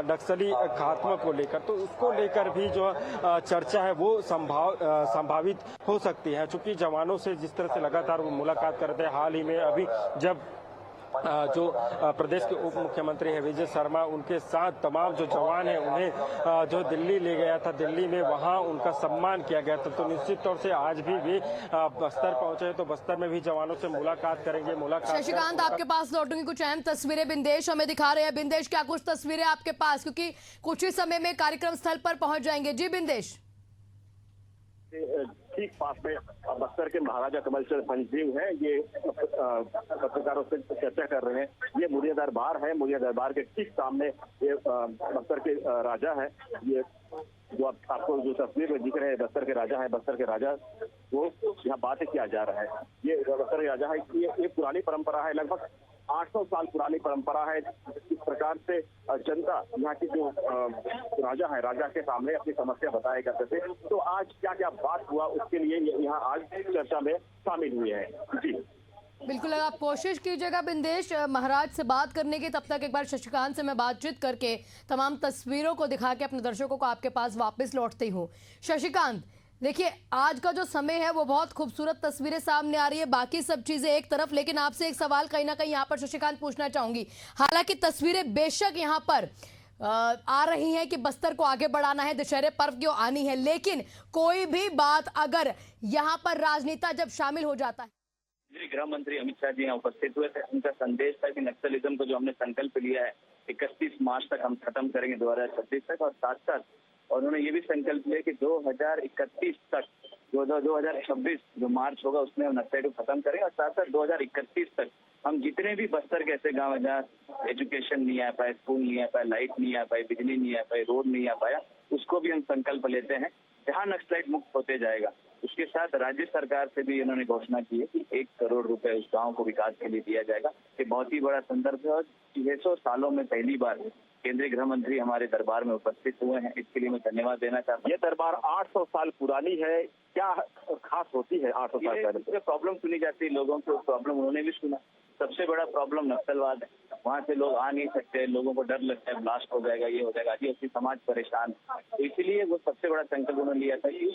Speaker 6: नक्सली खात्मा को लेकर, तो उसको लेकर भी जो चर्चा है वो संभावित हो सकती है। चूंकि जवानों से जिस तरह से लगातार वो मुलाकात करते हैं, हाल ही में अभी जब जो प्रदेश के उप मुख्यमंत्री है विजय शर्मा, उनके साथ तमाम जो जवान हैं उन्हें जो दिल्ली ले गया था, दिल्ली में वहां उनका सम्मान किया गया था। तो निश्चित तौर से आज भी वे बस्तर पहुंचे हैं, तो बस्तर में भी जवानों से मुलाकात करेंगे।
Speaker 4: शशिकांत, आपके पास लौटूंगी, कुछ अहम तस्वीरें बिंदेश हमें दिखा रहे हैं। बिंदेश, क्या कुछ तस्वीरें आपके पास, क्योंकि कुछ ही समय में कार्यक्रम स्थल पर पहुंच जाएंगे। जी बिंदेश।
Speaker 7: ठीक पास में बस्तर के महाराजा कमल चंद पंजीव हैं, ये पत्रकारों से चर्चा कर रहे हैं। ये मुरिया दरबार है, मुरिया दरबार के ठीक सामने ये बस्तर के राजा है। ये जो आपको जो तस्वीर में दिख रहे हैं बस्तर के राजा है, बस्तर के राजा वो यहाँ बातें किया जा रहा है। ये बस्तर के राजा है, ये पुरानी परंपरा है, लगभग 800 साल पुरानी परंपरा है। इस प्रकार से जनता यहाँ की जो राजा है, राजा के सामने अपनी समस्या बताया करते थे। तो आज क्या क्या बात हुआ उसके लिए यहाँ आज चर्चा में शामिल हुए हैं। जी
Speaker 4: बिल्कुल, आप कोशिश कीजिएगा बिंदेश महाराज से बात करने की। तब तक एक बार शशिकांत से मैं बातचीत करके तमाम तस्वीरों को दिखा के अपने दर्शकों को आपके पास वापस लौटती हूँ। शशिकांत, देखिए, आज का जो समय है वो बहुत खूबसूरत तस्वीरें सामने आ रही है, बाकी सब चीजें एक तरफ, लेकिन आपसे एक सवाल कहीं ना कहीं यहाँ पर शशिकांत पूछना चाहूंगी। हालांकि तस्वीरें बेशक यहाँ पर आ रही हैं कि बस्तर को आगे बढ़ाना है, दशहरे पर्व की आनी है, लेकिन कोई भी बात अगर यहाँ पर राजनेता जब शामिल हो जाता है।
Speaker 8: केंद्रीय गृह मंत्री अमित शाह जी यहाँ उपस्थित हुए थे। उनका संदेश था कि नक्सलिज्म को जो हमने संकल्प लिया है 31 मार्च तक हम खत्म करेंगे 2026 तक, और साथ साथ और उन्होंने ये भी संकल्प लिया कि 2031 तक 2026 जो मार्च होगा उसमें हम नक्सलिज्म को खत्म करेंगे, और साथ साथ 2031 तक हम जितने भी बस्तर के ऐसे गाँव है जहाँ एजुकेशन नहीं आ पाया, स्कूल नहीं आ पाया, लाइट नहीं आ पाई, बिजली नहीं आ पाई, रोड नहीं आ पाया, उसको भी हम संकल्प लेते हैं जहाँ नक्सलाइट मुक्त होते जाएगा। उसके साथ राज्य सरकार से भी इन्होंने घोषणा की है कि 1 करोड़ रुपए उस गांव को विकास के लिए दिया जाएगा। ये बहुत ही बड़ा संदर्भ है और 600 सालों में पहली बार केंद्रीय गृह मंत्री हमारे दरबार में उपस्थित हुए हैं। इसके लिए मैं धन्यवाद देना चाहता हूँ।
Speaker 7: ये दरबार 800 साल पुरानी है, क्या खास होती है 800 साल पहले?
Speaker 8: प्रॉब्लम सुनी जाती है लोगों को, प्रॉब्लम उन्होंने भी सुना। सबसे बड़ा प्रॉब्लम नक्सलवाद है, वहाँ से लोग आ नहीं सकते, लोगों को डर लगता है ब्लास्ट हो जाएगा, ये हो जाएगा, आदिवासी समाज परेशान। तो इसीलिए वो सबसे बड़ा संकल्प उन्होंने लिया था कि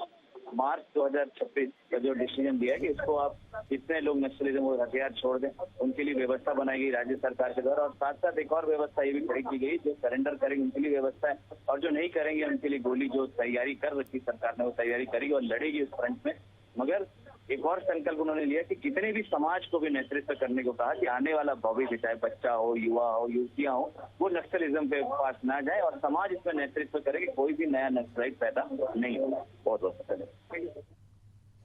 Speaker 8: मार्च 2026 का जो डिसीजन दिया कि इसको आप जितने लोग नक्सलिज्म और हथियार छोड़ दें उनके लिए व्यवस्था बनाई गई राज्य सरकार के द्वारा, और साथ साथ एक और व्यवस्था ये भी खड़ी की गई, जो सरेंडर करेंगे उनके लिए व्यवस्था है, और जो नहीं करेंगे उनके लिए गोली, जो तैयारी कर रखी सरकार ने वो तैयारी करेगी और लड़ेगी उस फ्रंट में। मगर एक और संकल्प उन्होंने लिया कि कितने भी समाज को भी नेतृत्व करने को कहा कि आने वाला भविष्य, चाहे बच्चा हो, युवा हो, युवतियां हो, वो नक्सलिज्म पे पास ना जाए और समाज इसमें नेतृत्व करे कि कोई भी नया नक्सलाइट पैदा नहीं होगा। बहुत बहुत धन्यवाद।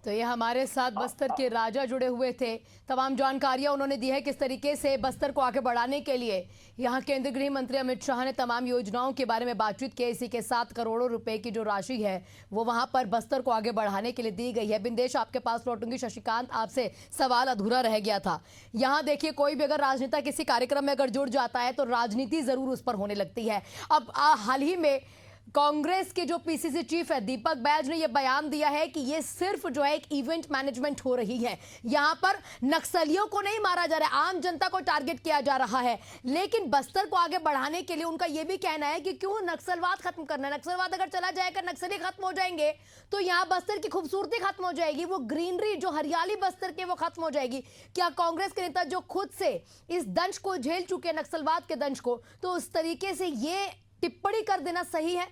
Speaker 4: तो ये हमारे साथ बस्तर के राजा जुड़े हुए थे, तमाम जानकारियां उन्होंने दी है किस तरीके से बस्तर को आगे बढ़ाने के लिए यहाँ केंद्रीय गृह मंत्री अमित शाह ने तमाम योजनाओं के बारे में बातचीत की। इसी के साथ करोड़ों रुपए की जो राशि है वो वहां पर बस्तर को आगे बढ़ाने के लिए दी गई है। बिंदेश, आपके पास लौटूंगी। शशिकांत, आपसे सवाल अधूरा रह गया था। यहाँ देखिए, कोई भी अगर राजनेता किसी कार्यक्रम में अगर जुड़ जाता है तो राजनीति जरूर उस पर होने लगती है। अब हाल ही में कांग्रेस के जो पीसीसी चीफ है दीपक बैज ने यह बयान दिया है कि ये सिर्फ जो है एक इवेंट मैनेजमेंट हो रही है, यहां पर नक्सलियों को नहीं मारा जा रहा है, आम जनता को टारगेट किया जा रहा है। लेकिन बस्तर को आगे बढ़ाने के लिए उनका यह भी कहना है कि क्यों नक्सलवाद खत्म करना है। नक्सलवाद अगर चला जाएगा, नक्सली खत्म हो जाएंगे तो यहां बस्तर की खूबसूरती खत्म हो जाएगी, वो ग्रीनरी, जो हरियाली बस्तर की, वो खत्म हो जाएगी। क्या कांग्रेस के नेता जो खुद से इस दंश को झेल चुके हैं, नक्सलवाद के दंश को, तो उस तरीके से ये टिप्पणी कर देना सही है?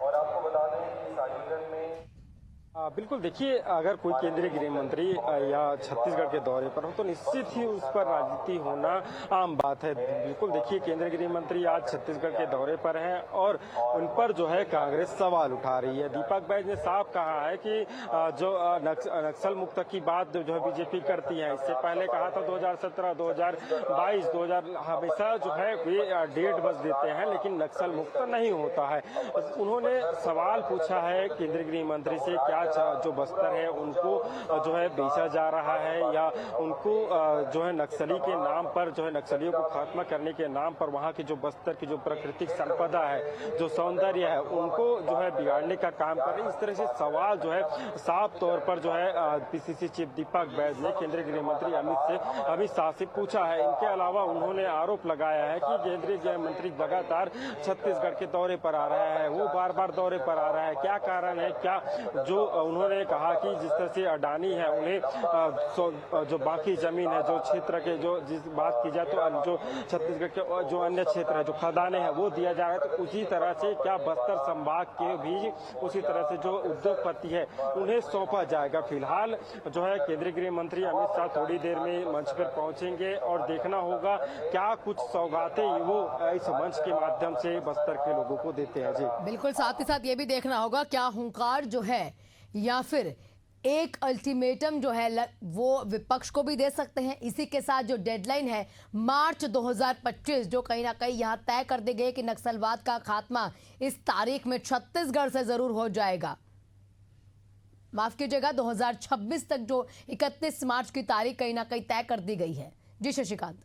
Speaker 5: और आपको बता दें कि इस आयोजन में
Speaker 6: बिल्कुल, देखिए, अगर कोई केंद्रीय गृह मंत्री या छत्तीसगढ़ के दौरे पर हो तो निश्चित ही उस पर राजनीति होना आम बात है। बिल्कुल, देखिए, केंद्रीय गृह मंत्री आज छत्तीसगढ़ के दौरे पर हैं और उन पर जो है कांग्रेस सवाल उठा रही है। दीपक बैज ने साफ कहा है कि जो नक्सल मुक्त की बात जो है बीजेपी करती है, इससे पहले कहा था 2017, 2022, 2000 हमेशा जो है वे डेट बस देते हैं लेकिन नक्सल मुक्त नहीं होता है। उन्होंने सवाल पूछा है केंद्रीय गृह मंत्री से, क्या जो बस्तर है उनको जो है बेचा जा रहा है या उनको जो है नक्सली के नाम पर, जो है नक्सलियों को खात्मा करने के नाम पर वहाँ की जो बस्तर की जो प्राकृतिक संपदा है, जो सौंदर्य है, उनको जो है बिगाड़ने का काम कर रहे हैं। इस तरह से सवाल जो है साफ तौर पर जो है पीसीसी चीफ दीपक बैज ने केंद्रीय गृह मंत्री अमित शाह से पूछा है। इनके अलावा उन्होंने आरोप लगाया है कि केंद्रीय गृह मंत्री लगातार छत्तीसगढ़ के दौरे पर आ रहा है, वो बार बार दौरे पर आ रहा है, क्या कारण है? क्या जो उन्होंने कहा कि जिस तरह से अडानी है उन्हें जो बाकी जमीन है, जो क्षेत्र के, जो जिस बात की जाए तो जो छत्तीसगढ़ के जो अन्य क्षेत्र है, जो खदानें हैं, वो दिया जा रहा है, तो उसी तरह से क्या बस्तर संभाग के भी उसी तरह से जो उद्योगपति है उन्हें सौंपा जाएगा? फिलहाल जो है केंद्रीय गृह मंत्री अमित शाह थोड़ी देर में मंच पर पहुंचेंगे और देखना होगा क्या कुछ सौगातें वो इस मंच के माध्यम से बस्तर के लोगों को देते हैं। जी
Speaker 4: बिल्कुल, साथ ही साथ ये भी देखना होगा क्या हुंकार जो है या फिर एक अल्टीमेटम जो है वो विपक्ष को भी दे सकते हैं। इसी के साथ जो डेडलाइन है मार्च 2025, जो कहीं ना कहीं यहाँ तय कर दी गई कि नक्सलवाद का खात्मा इस तारीख में छत्तीसगढ़ से जरूर हो जाएगा। माफ कीजिएगा, 2026 तक जो 31 मार्च की तारीख कहीं ना कहीं तय कर दी गई है। जी शशिकांत।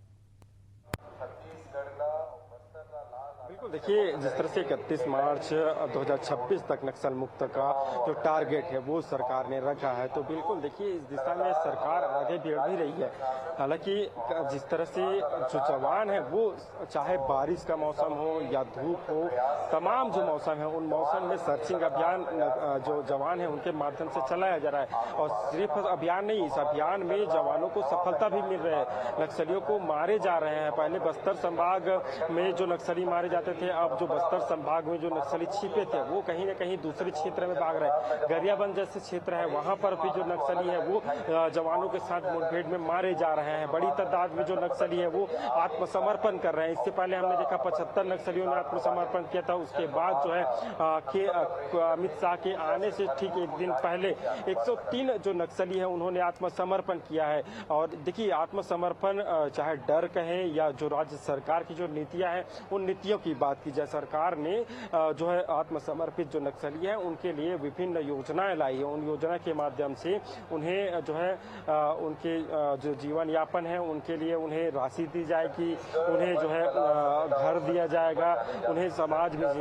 Speaker 6: बिल्कुल, देखिए, जिस तरह से 31 मार्च 2026 तक नक्सल मुक्त का जो टारगेट है वो सरकार ने रखा है, तो बिल्कुल देखिए इस दिशा में सरकार आगे बढ़ भी रही है। हालांकि जिस तरह से जो जवान है वो चाहे बारिश का मौसम हो या धूप हो, तमाम जो मौसम है उन मौसम में सर्चिंग अभियान जो जवान है उनके माध्यम से चलाया जा रहा है। और सिर्फ अभियान नहीं, इस अभियान में जवानों को सफलता भी मिल रही है, नक्सलियों को मारे जा रहे हैं। पहले बस्तर संभाग में जो नक्सली मारे जाते थे, अब जो बस्तर संभाग में जो नक्सली छिपे थे वो कहीं न कहीं दूसरे क्षेत्र में भाग रहे हैं। गरियाबंद जैसे क्षेत्र है वहां पर भी जो नक्सली है वो जवानों के साथ मुठभेड़ में मारे जा रहे हैं। बड़ी तादाद में जो नक्सली है वो आत्मसमर्पण कर रहे हैं। इससे पहले हमने देखा 75 नक्सलियों ने आत्मसमर्पण किया था। उसके बाद जो है अमित शाह के आने से ठीक एक दिन पहले 103 जो नक्सली है उन्होंने आत्मसमर्पण किया है। और देखिए, आत्मसमर्पण चाहे डर कहें या जो राज्य सरकार की जो नीतियां हैं उन नीतियों की बात की जाए, सरकार ने जो है आत्मसमर्पित जो नक्सली है उनके लिए विभिन्न योजनाएं लाई है। उन योजना के माध्यम से उन्हें जो है उनके जो जीवन यापन है उनके लिए उन्हें राशि दी जाएगी, उन्हें जो है घर दिया जाएगा, उन्हें समाज में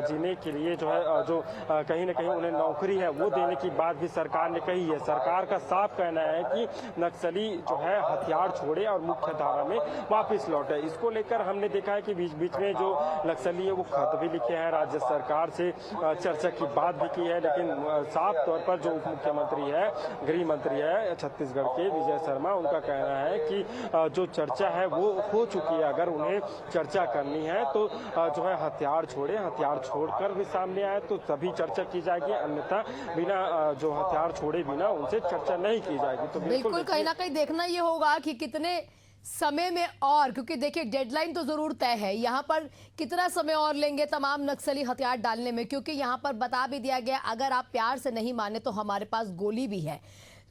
Speaker 6: जीने के लिए जो है जो कहीं न कहीं उन्हें नौकरी है वो देने की बात भी सरकार ने कही है। सरकार का साफ कहना है कि नक्सली जो है हथियार छोड़े और मुख्य धारा में वापस लौटे। इसको लेकर हमने देखा है कि बीच बीच में जो नक्सली है वो खत भी लिखे हैं, राज्य सरकार से चर्चा की बात भी की है। लेकिन साफ तौर पर जो उप मुख्यमंत्री है, गृह मंत्री है छत्तीसगढ़ के विजय शर्मा, उनका कहना है कि जो चर्चा है वो हो चुकी है। अगर उन्हें चर्चा करनी है तो जो है हथियार छोड़े, हथियार छोड़कर भी सामने आए तो तभी चर्चा की जाएगी, अन्यथा बिना जो हथियार छोड़े बिना उनसे चर्चा नहीं की जाएगी। तो
Speaker 4: बिल्कुल कहीं ना कहीं देखना ये होगा कि कितने समय में, और क्योंकि देखिए डेडलाइन तो जरूर तय है, यहाँ पर कितना समय और लेंगे तमाम नक्सली हथियार डालने में, क्योंकि यहाँ पर बता भी दिया गया अगर आप प्यार से नहीं माने तो हमारे पास गोली भी है।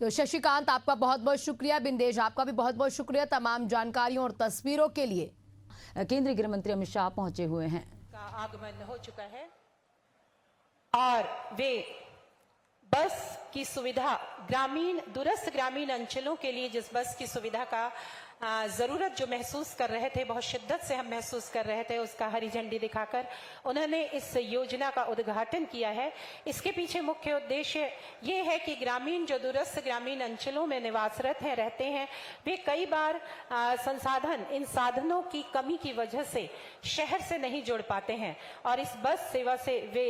Speaker 4: तो शशिकांत, आपका बहुत बहुत शुक्रिया। बिंदेश, आपका भी बहुत बहुत शुक्रिया तमाम जानकारियों और तस्वीरों के लिए।
Speaker 2: केंद्रीय गृह मंत्री अमित शाह पहुंचे हुए हैं।
Speaker 9: का आगमन हो चुका है और वे बस की सुविधा दूरस्थ ग्रामीण अंचलों के लिए जिस बस की सुविधा का जरूरत जो महसूस कर रहे थे, बहुत शिद्दत से हम महसूस कर रहे थे, उसका हरी झंडी दिखाकर उन्होंने इस योजना का उद्घाटन किया है। इसके पीछे मुख्य उद्देश्य ये है कि ग्रामीण जो दूरस्थ ग्रामीण अंचलों में निवासरत हैं, रहते हैं, वे कई बार इन साधनों की कमी की वजह से शहर से नहीं जुड़ पाते हैं और इस बस सेवा से वे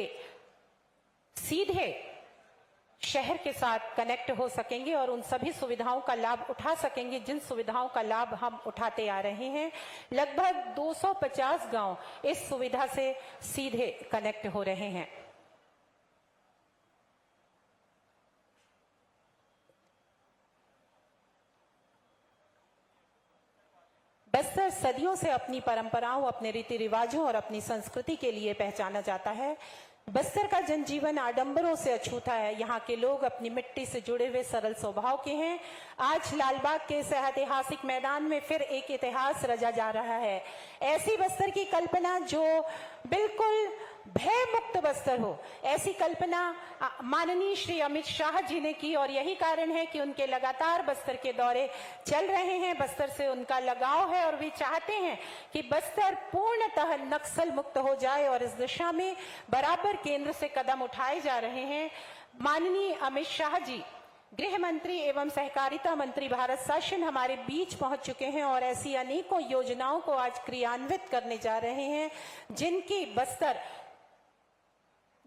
Speaker 9: सीधे शहर के साथ कनेक्ट हो सकेंगे और उन सभी सुविधाओं का लाभ उठा सकेंगे जिन सुविधाओं का लाभ हम उठाते आ रहे हैं। लगभग 250 गांव इस सुविधा से सीधे कनेक्ट हो रहे हैं। बस्तर सदियों से अपनी परंपराओं, अपने रीति रिवाजों और अपनी संस्कृति के लिए पहचाना जाता है। बस्तर का जनजीवन आडंबरों से अछूता है। यहाँ के लोग अपनी मिट्टी से जुड़े हुए सरल स्वभाव के हैं। आज लालबाग के इस ऐतिहासिक मैदान में फिर एक इतिहास रचा जा रहा है। ऐसी बस्तर की कल्पना जो बिल्कुल भय मुक्त बस्तर हो, ऐसी कल्पना माननीय श्री अमित शाह जी ने की और यही कारण है कि उनके लगातार बस्तर के दौरे चल रहे हैं। बस्तर से उनका लगाव है और वे चाहते हैं कि बस्तर पूर्णतः नक्सल मुक्त हो जाए और इस दिशा में बराबर केंद्र से कदम उठाए जा रहे हैं। माननीय अमित शाह जी गृह मंत्री एवं सहकारिता मंत्री भारत शासन हमारे बीच पहुंच चुके हैं और ऐसी अनेकों योजनाओं को आज क्रियान्वित करने जा रहे हैं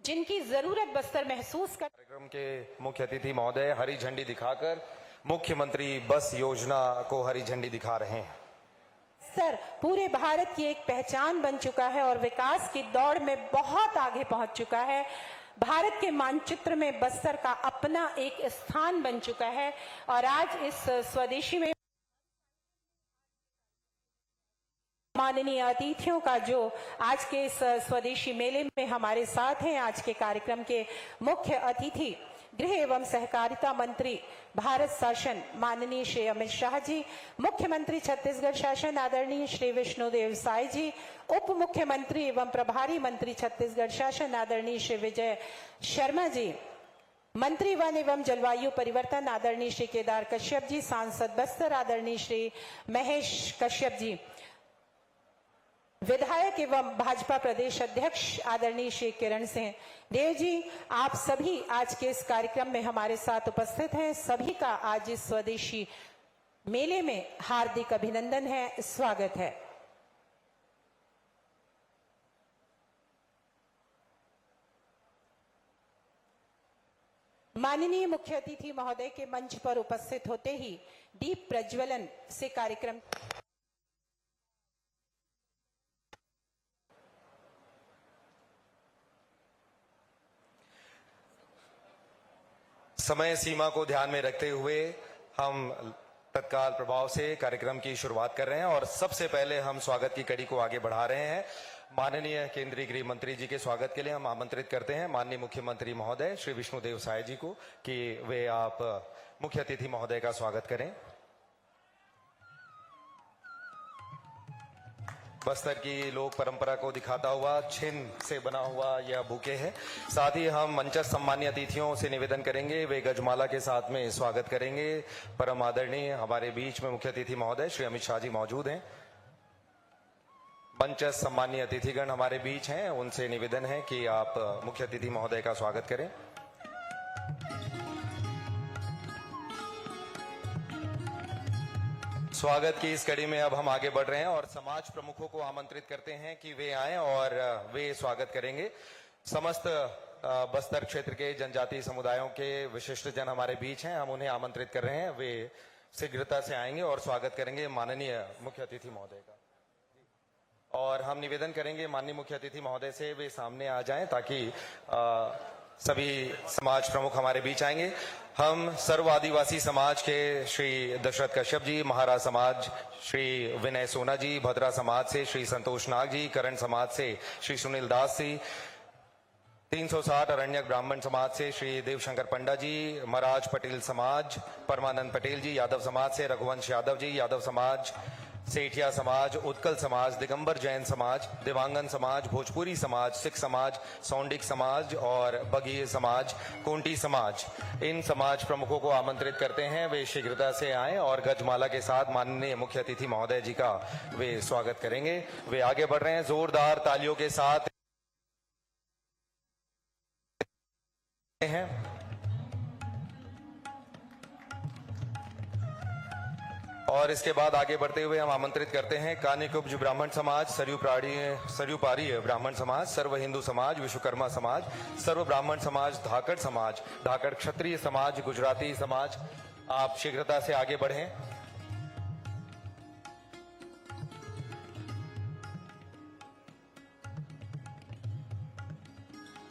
Speaker 9: जिनकी जरूरत बस्तर महसूस कर।
Speaker 10: कार्यक्रम के मुख्य अतिथि महोदय हरी झंडी दिखाकर मुख्यमंत्री बस योजना को हरी झंडी दिखा रहे हैं।
Speaker 9: बस्तर पूरे भारत की एक पहचान बन चुका है और विकास की दौड़ में बहुत आगे पहुंच चुका है। भारत के मानचित्र में बस्तर का अपना एक स्थान बन चुका है और आज इस स्वदेशी में माननीय अतिथियों का जो आज के इस स्वदेशी मेले में हमारे साथ हैं, आज के कार्यक्रम के मुख्य अतिथि गृह एवं सहकारिता मंत्री भारत शासन माननीय श्री अमित शाह जी, मुख्यमंत्री छत्तीसगढ़ शासन आदरणीय श्री विष्णुदेव साय जी, उप मुख्यमंत्री एवं प्रभारी मंत्री छत्तीसगढ़ शासन आदरणीय श्री विजय शर्मा जी, मंत्री वन एवं जलवायु परिवर्तन आदरणीय श्री केदार कश्यप जी, सांसद बस्तर आदरणीय श्री महेश कश्यप जी, विधायक एवं भाजपा प्रदेश अध्यक्ष आदरणीय श्री किरण सिंह देव जी, आप सभी आज के इस कार्यक्रम में हमारे साथ उपस्थित हैं। सभी का आज इस स्वदेशी मेले में हार्दिक अभिनंदन है, स्वागत है। माननीय मुख्य अतिथि महोदय के मंच पर उपस्थित होते ही दीप प्रज्वलन से कार्यक्रम
Speaker 10: समय सीमा को ध्यान में रखते हुए हम तत्काल प्रभाव से कार्यक्रम की शुरुआत कर रहे हैं और सबसे पहले हम स्वागत की कड़ी को आगे बढ़ा रहे हैं। माननीय केंद्रीय गृह मंत्री जी के स्वागत के लिए हम आमंत्रित करते हैं माननीय मुख्यमंत्री महोदय श्री विष्णुदेव साय जी को कि वे आप मुख्य अतिथि महोदय का स्वागत करें। बस्तर की लोक परंपरा को दिखाता हुआ छिन्न से बना हुआ यह बुके है। साथ ही हम मंचस्थ सम्मानीय अतिथियों से निवेदन करेंगे वे गजमाला के साथ में स्वागत करेंगे। परम आदरणीय हमारे बीच में मुख्य अतिथि महोदय श्री अमित शाह जी मौजूद हैं। मंचस्थ सम्मानीय अतिथिगण हमारे बीच हैं, उनसे निवेदन है कि आप मुख्य अतिथि महोदय का स्वागत करें। स्वागत की इस कड़ी में अब हम आगे बढ़ रहे हैं और समाज प्रमुखों को आमंत्रित करते हैं कि वे आएं और वे स्वागत करेंगे। समस्त बस्तर क्षेत्र के जनजातीय समुदायों के विशिष्ट जन हमारे बीच हैं, हम उन्हें आमंत्रित कर रहे हैं। वे शीघ्रता से आएंगे और स्वागत करेंगे माननीय मुख्य अतिथि महोदय का। और हम निवेदन करेंगे माननीय मुख्य अतिथि महोदय से वे सामने आ जाएं ताकि सभी समाज प्रमुख हमारे बीच आएंगे। हम सर्व आदिवासी समाज के श्री दशरथ कश्यप जी, महाराज समाज श्री विनय सोना जी, भद्रा समाज से श्री संतोष नाग जी, करण समाज से श्री सुनील दास जी, 360 अरण्यक ब्राह्मण समाज से श्री देवशंकर पंडा जी, महाराज पटेल समाज परमानंद पटेल जी, यादव समाज से रघुवंश यादव जी, यादव समाज सेठिया समाज, उत्कल समाज, दिगंबर जैन समाज, देवांगन समाज, भोजपुरी समाज, सिख समाज, सौंडिक समाज और बघीर समाज, कोंटी समाज, इन समाज प्रमुखों को आमंत्रित करते हैं वे शीघ्रता से आएं और गजमाला के साथ माननीय मुख्य अतिथि महोदय जी का वे स्वागत करेंगे। वे आगे बढ़ रहे हैं जोरदार तालियों के साथ हैं। और इसके बाद आगे बढ़ते हुए हम आमंत्रित करते हैं कानिकुब्ज ब्राह्मण समाज, सरयूपारी ब्राह्मण समाज, सर्व हिंदू समाज, विश्वकर्मा समाज, सर्व ब्राह्मण समाज, धाकड़ समाज, धाकड़ क्षत्रिय समाज, गुजराती समाज। आप शीघ्रता से आगे बढ़ें।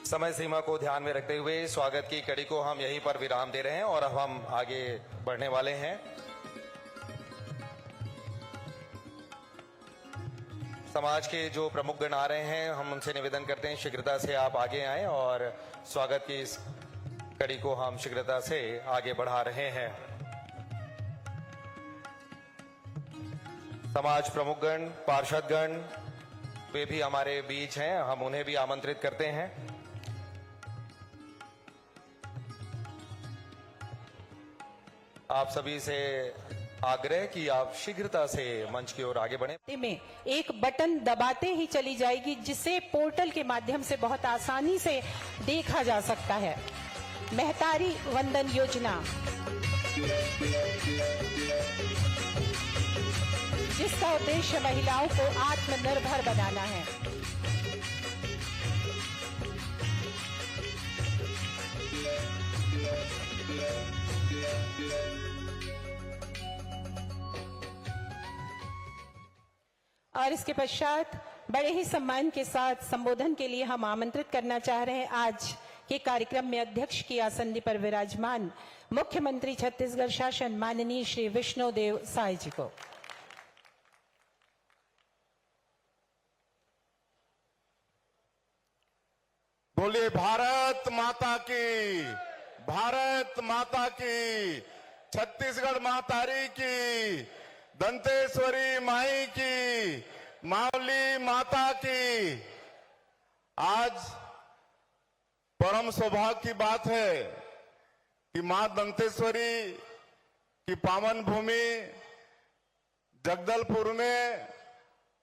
Speaker 10: समय सीमा को ध्यान में रखते हुए स्वागत की कड़ी को हम यहीं पर विराम दे रहे हैं और अब हम आगे बढ़ने वाले हैं। समाज के जो प्रमुख गण आ रहे हैं हम उनसे निवेदन करते हैं शीघ्रता से आप आगे आएं और स्वागत की इस कड़ी को हम शीघ्रता से आगे बढ़ा रहे हैं। समाज प्रमुख गण, पार्षद गण वे भी हमारे बीच हैं, हम उन्हें भी आमंत्रित करते हैं। आप सभी से आग्रह कि आप शीघ्रता से मंच की ओर आगे बढ़ें।
Speaker 9: में एक बटन दबाते ही चली जाएगी जिसे पोर्टल के माध्यम से बहुत आसानी से देखा जा सकता है। महतारी वंदन योजना जिसका उद्देश्य महिलाओं को आत्मनिर्भर बनाना है। और इसके पश्चात बड़े ही सम्मान के साथ संबोधन के लिए हम आमंत्रित करना चाह रहे हैं आज के कार्यक्रम में अध्यक्ष की आसंदी पर विराजमान मुख्यमंत्री छत्तीसगढ़ शासन माननीय श्री विष्णुदेव साय जी को।
Speaker 11: बोलिए भारत माता की, भारत माता की, छत्तीसगढ़ मातारी की, दंतेश्वरी माई की, मावली माता की। आज परम सौभाग्य की बात है कि मां दंतेश्वरी की पावन भूमि जगदलपुर में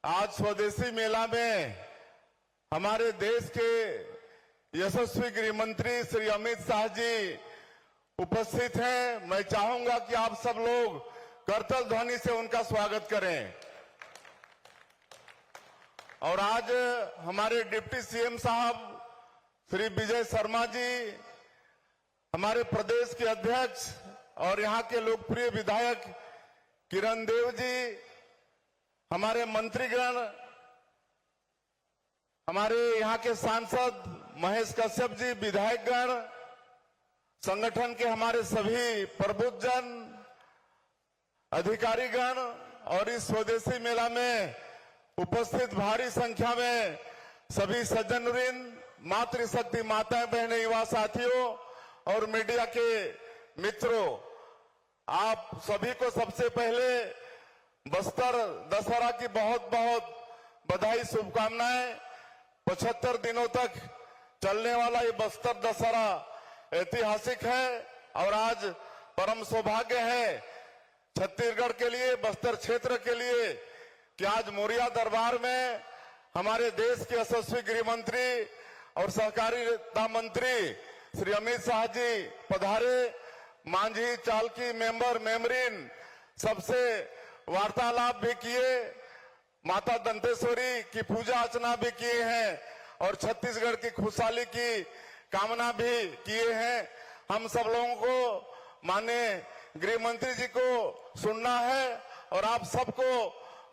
Speaker 11: आज स्वदेशी मेला में हमारे देश के यशस्वी गृह मंत्री श्री अमित शाह जी उपस्थित हैं। मैं चाहूंगा कि आप सब लोग करतल ध्वनि से उनका स्वागत करें। और आज हमारे डिप्टी सीएम साहब श्री विजय शर्मा जी, हमारे प्रदेश के अध्यक्ष और यहाँ के लोकप्रिय विधायक किरण देव जी, हमारे मंत्रीगण, हमारे यहाँ के सांसद महेश कश्यप जी, विधायकगण, संगठन के हमारे सभी प्रबुद्धजन, अधिकारीगण और इस स्वदेशी मेला में उपस्थित भारी संख्या में सभी सज्जनवृंद, मातृशक्ति माताएं, बहनें, युवा साथियों और मीडिया के मित्रों, आप सभी को सबसे पहले बस्तर दशहरा की बहुत बहुत बधाई, शुभकामनाएं। 75 दिनों तक चलने वाला ये बस्तर दशहरा ऐतिहासिक है और आज परम सौभाग्य है छत्तीसगढ़ के लिए, बस्तर क्षेत्र के लिए कि आज मौर्या दरबार में हमारे देश के यशस्वी गृह मंत्री और सहकारिता मंत्री श्री अमित शाह जी पधारे। मांझी, चालकी, मेंबर, मेमरीन सबसे वार्तालाप भी किए, माता दंतेश्वरी की पूजा अर्चना भी किए हैं और छत्तीसगढ़ की खुशहाली की कामना भी किए हैं। हम सब लोगों को माननीय गृह मंत्री जी को सुनना है और आप सबको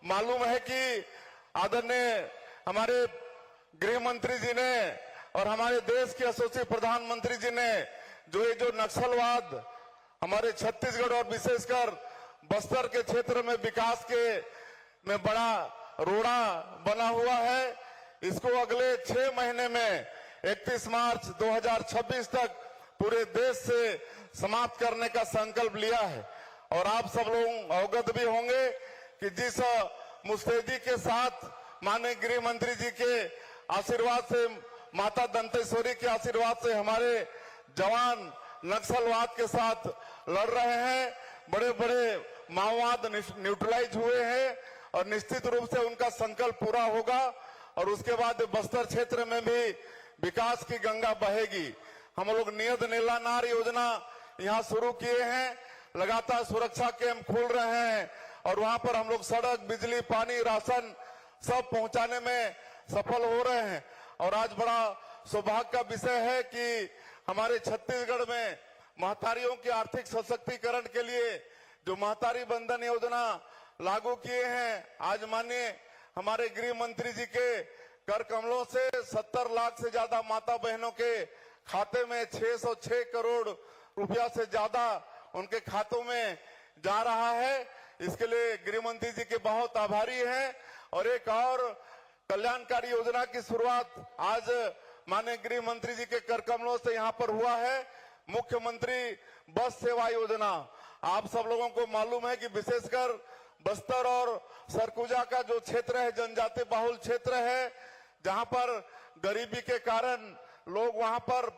Speaker 11: मालूम है कि आदरणीय हमारे गृह मंत्री जी ने और हमारे देश के यशस्वी प्रधानमंत्री जी ने जो नक्सलवाद हमारे छत्तीसगढ़ और विशेषकर बस्तर के क्षेत्र में विकास के में बड़ा रोड़ा बना हुआ है, इसको अगले 6 महीने में 31 मार्च 2026 तक पूरे देश से समाप्त करने का संकल्प लिया है। और आप सब लोग अवगत भी होंगे कि जिस मुस्तैदी के साथ माननीय गृह मंत्री जी के आशीर्वाद से, माता दंतेश्वरी के आशीर्वाद से हमारे जवान नक्सलवाद के साथ लड़ रहे हैं, बड़े बड़े माओवाद न्यूट्रलाइज हुए हैं और निश्चित रूप से उनका संकल्प पूरा होगा और उसके बाद बस्तर क्षेत्र में भी विकास की गंगा बहेगी। हम लोग नियत नीला नार योजना यहाँ शुरू किए हैं, लगातार सुरक्षा कैंप खोल रहे हैं और वहां पर हम लोग सड़क, बिजली, पानी, राशन सब पहुंचाने में सफल हो रहे हैं। और आज बड़ा सौभाग्य का विषय है कि हमारे छत्तीसगढ़ में महतारियों के आर्थिक सशक्तिकरण के लिए जो महतारी बंधन योजना लागू किए हैं, आज माननीय हमारे गृह मंत्री जी के कर कमलों से 70 लाख से ज्यादा माता बहनों के खाते में 606 करोड़ रुपया से ज्यादा उनके खातों में जा रहा है। इसके लिए गृह मंत्री जी के बहुत आभारी हैं। और एक और कल्याणकारी योजना की शुरुआत आज माननीय गृह मंत्री जी के कर कमलों से यहाँ पर हुआ है, मुख्यमंत्री बस सेवा योजना। आप सब लोगों को मालूम है कि विशेषकर बस्तर और सरगुजा का जो क्षेत्र है, जनजाति बहुल क्षेत्र है, जहां पर गरीबी के कारण लोग वहां पर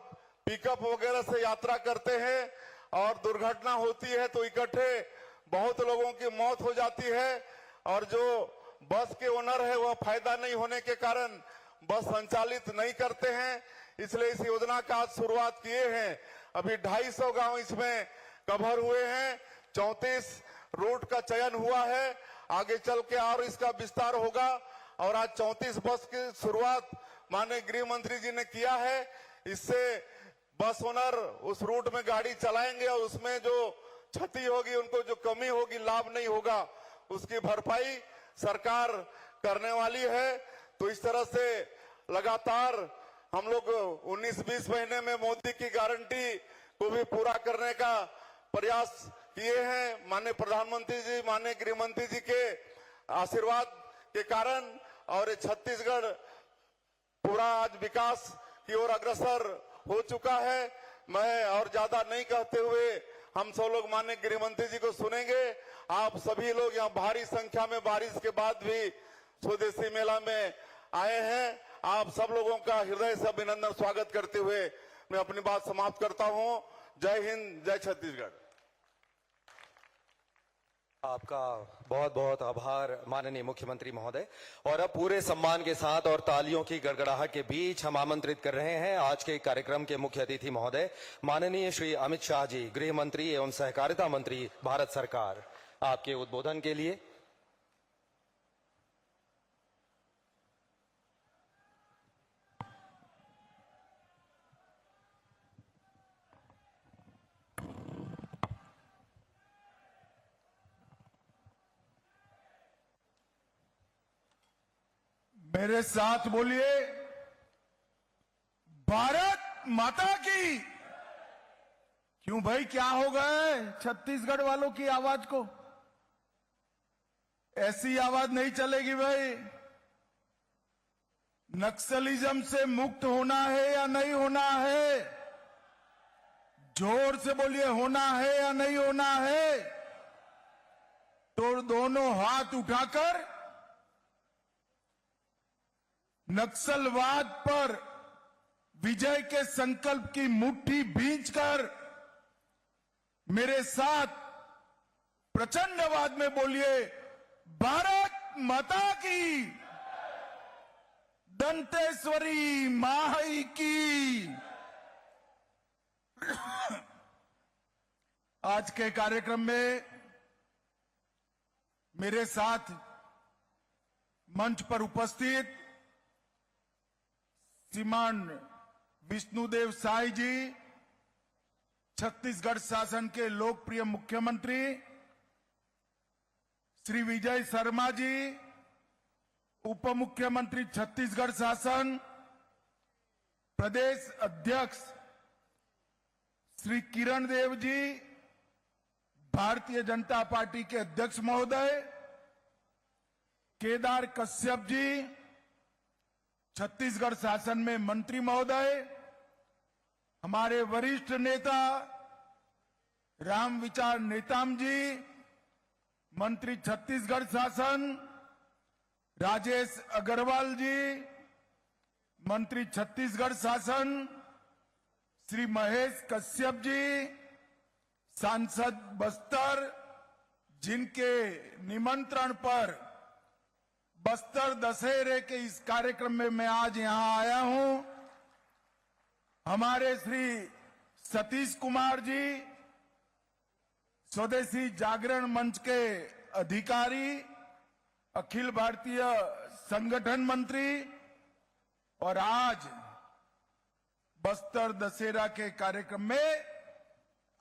Speaker 11: पिकअप वगैरह से यात्रा करते हैं और दुर्घटना होती है तो इकट्ठे बहुत लोगों की मौत हो जाती है और जो बस के ओनर है वह फायदा नहीं होने के कारण बस संचालित नहीं करते हैं। इसलिए इस योजना का आज शुरुआत किए हैं। अभी 250 गांव इसमें कवर हुए हैं, 34 रूट का चयन हुआ है, आगे चल के और इसका विस्तार होगा। और आज 34 बस की शुरुआत माननीय गृह मंत्री जी ने किया है। इससे बस ओनर उस रूट में गाड़ी चलाएंगे और उसमें जो क्षति होगी, उनको जो कमी होगी, लाभ नहीं होगा, उसकी भरपाई सरकार करने वाली है। तो इस तरह से लगातार हम लोग 19-20 महीने में मोदी की गारंटी को भी पूरा करने का प्रयास किए हैं। माननीय प्रधानमंत्री जी, माननीय गृह मंत्री जी के आशीर्वाद के कारण और ये छत्तीसगढ़ पूरा आज विकास की ओर अग्रसर हो चुका है। मैं और ज्यादा नहीं कहते हुए हम सब लोग माननीय गृह मंत्री जी को सुनेंगे। आप सभी लोग यहाँ भारी संख्या में बारिश के बाद भी स्वदेशी मेला में आए हैं। आप सब लोगों का हृदय से अभिनंदन, स्वागत करते हुए मैं अपनी बात समाप्त करता हूँ। जय हिंद, जय छत्तीसगढ़।
Speaker 10: आपका बहुत बहुत आभार माननीय मुख्यमंत्री महोदय। और अब पूरे सम्मान के साथ और तालियों की गड़गड़ाहट के बीच हम आमंत्रित कर रहे हैं आज के कार्यक्रम के मुख्य अतिथि महोदय माननीय श्री अमित शाह जी, गृह मंत्री एवं सहकारिता मंत्री, भारत सरकार, आपके उद्बोधन के लिए।
Speaker 11: मेरे साथ बोलिए, भारत माता की। क्यों भाई, क्या हो गए छत्तीसगढ़ वालों की आवाज को? ऐसी आवाज नहीं चलेगी भाई। नक्सलिज्म से मुक्त होना है या नहीं होना है? जोर से बोलिए, होना है या नहीं होना है? तो दोनों हाथ उठाकर नक्सलवाद पर विजय के संकल्प की मुट्ठी भींचकर मेरे साथ प्रचंड आवाज में बोलिए, भारत माता की, दंतेश्वरी माई की। आज के कार्यक्रम में मेरे साथ मंच पर उपस्थित श्रीमान विष्णुदेव साई जी, छत्तीसगढ़ शासन के लोकप्रिय मुख्यमंत्री, श्री विजय शर्मा जी, उप मुख्यमंत्री छत्तीसगढ़ शासन, प्रदेश अध्यक्ष श्री किरण देव जी, भारतीय जनता पार्टी के अध्यक्ष महोदय, केदार कश्यप जी, छत्तीसगढ़ शासन में मंत्री महोदय, हमारे वरिष्ठ नेता राम विचार नेताम जी, मंत्री छत्तीसगढ़ शासन, राजेश अग्रवाल जी, मंत्री छत्तीसगढ़ शासन, श्री महेश कश्यप जी, सांसद बस्तर, जिनके निमंत्रण पर बस्तर दशहरे के इस कार्यक्रम में मैं आज यहां आया हूं, हमारे श्री सतीश कुमार जी, स्वदेशी जागरण मंच के अधिकारी, अखिल भारतीय संगठन मंत्री, और आज बस्तर दशहरा के कार्यक्रम में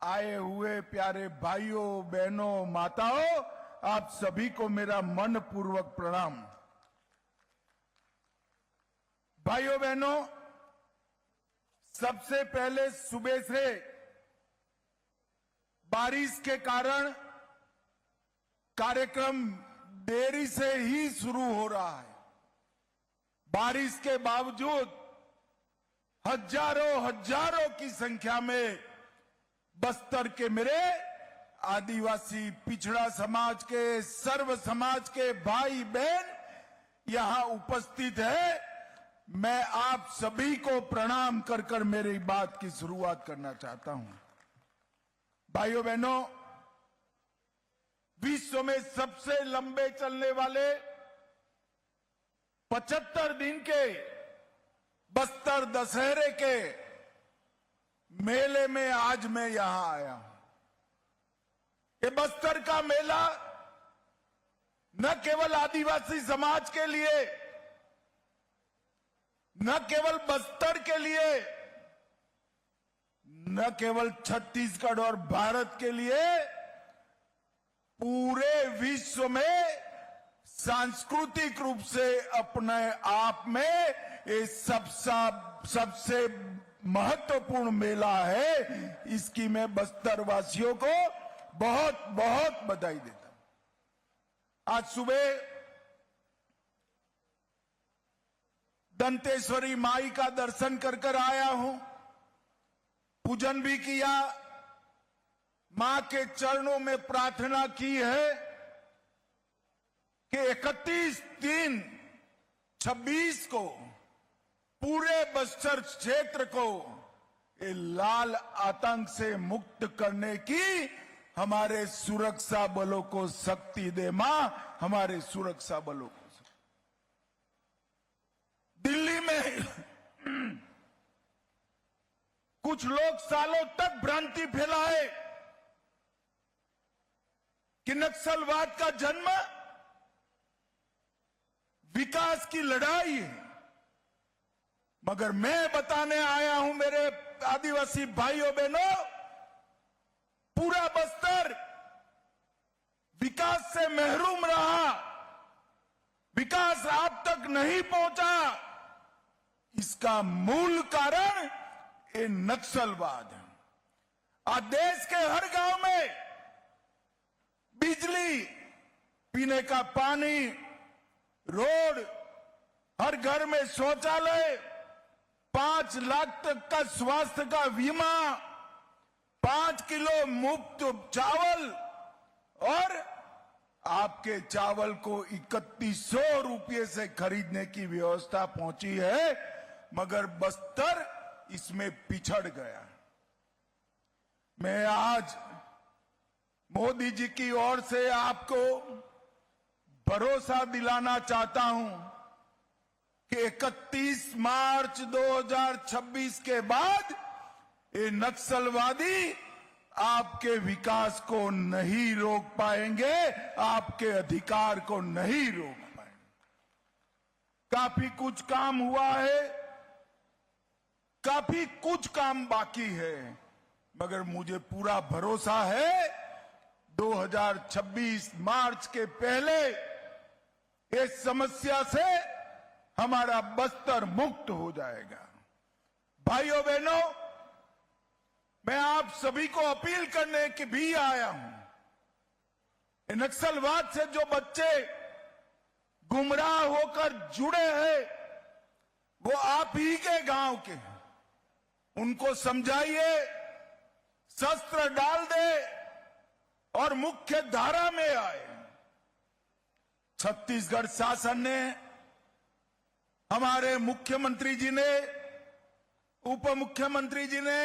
Speaker 11: आए हुए प्यारे भाइयों, बहनों, माताओं, आप सभी को मेरा मनपूर्वक प्रणाम। भाइयों बहनों, सबसे पहले सुबह से बारिश के कारण कार्यक्रम देरी से ही शुरू हो रहा है। बारिश के बावजूद हजारों की संख्या में बस्तर के मेरे आदिवासी, पिछड़ा समाज के, सर्व समाज के भाई बहन यहां उपस्थित है। मैं आप सभी को प्रणाम कर कर मेरी बात की शुरुआत करना चाहता हूं। भाइयों बहनों, विश्व में सबसे लंबे चलने वाले 75 दिन के बस्तर दशहरे के मेले में आज मैं यहां आया हूं। ये बस्तर का मेला न केवल आदिवासी समाज के लिए, न केवल बस्तर के लिए, न केवल छत्तीसगढ़ और भारत के लिए, पूरे विश्व में सांस्कृतिक रूप से अपने आप में ये सबसे महत्वपूर्ण मेला है। इसकी मैं बस्तर वासियों को बहुत बहुत बधाई देता हूं। आज सुबह दंतेश्वरी माई का दर्शन कर कर आया हूं, पूजन भी किया, मां के चरणों में प्रार्थना की है कि 31/3/26 को पूरे बस्तर क्षेत्र को ये लाल आतंक से मुक्त करने की
Speaker 12: हमारे सुरक्षा बलों को शक्ति दे मां, हमारे सुरक्षा बलों को। दिल्ली में कुछ लोग सालों तक भ्रांति फैलाए कि नक्सलवाद का जन्म विकास की लड़ाई है, मगर मैं बताने आया हूं मेरे आदिवासी भाइयों बहनों, पूरा बस्तर विकास से महरूम रहा, विकास आप तक नहीं पहुंचा। इसका मूल कारण ये नक्सलवाद है। आज देश के हर गांव में बिजली, पीने का पानी, रोड, हर घर में शौचालय, 5 लाख तक का स्वास्थ्य का बीमा, 5 किलो मुफ्त चावल, और आपके चावल को 3100 रुपये से खरीदने की व्यवस्था पहुंची है, मगर बस्तर इसमें पिछड़ गया। मैं आज मोदी जी की ओर से आपको भरोसा दिलाना चाहता हूं कि 31 मार्च 2026 के बाद ये नक्सलवादी आपके विकास को नहीं रोक पाएंगे, आपके अधिकार को नहीं रोक पाएंगे। काफी कुछ काम हुआ है, काफी कुछ काम बाकी है, मगर मुझे पूरा भरोसा है 2026 मार्च के पहले इस समस्या से हमारा बस्तर मुक्त हो जाएगा। भाइयों बहनों, मैं आप सभी को अपील करने के भी आया हूं। नक्सलवाद से जो बच्चे गुमराह होकर जुड़े हैं, वो आप ही के गांव के हैं। उनको समझाइए, शस्त्र डाल दे और मुख्य धारा में आए। छत्तीसगढ़ शासन ने, हमारे मुख्यमंत्री जी ने, उप मुख्यमंत्री जी ने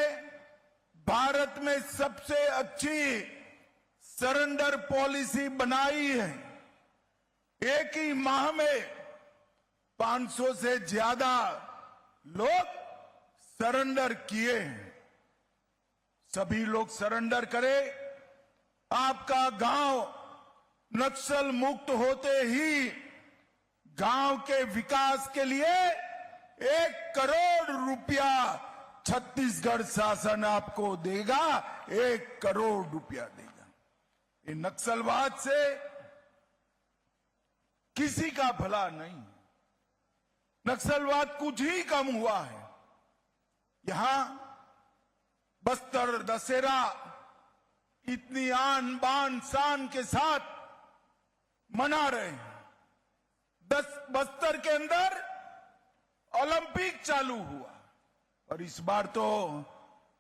Speaker 12: भारत में सबसे अच्छी सरेंडर पॉलिसी बनाई है। एक ही माह में 500 से ज्यादा लोग सरेंडर किए हैं। सभी लोग सरेंडर करें। आपका गांव नक्सल मुक्त होते ही गांव के विकास के लिए 1 करोड़ रुपया छत्तीसगढ़ शासन आपको देगा। 1 करोड़ रुपया देगा। ये नक्सलवाद से किसी का भला नहीं, नक्सलवाद कुछ ही कम हुआ है। यहां बस्तर दशहरा इतनी आन बान शान के साथ मना रहे हैं। बस्तर के अंदर ओलंपिक चालू हुआ, और इस बार तो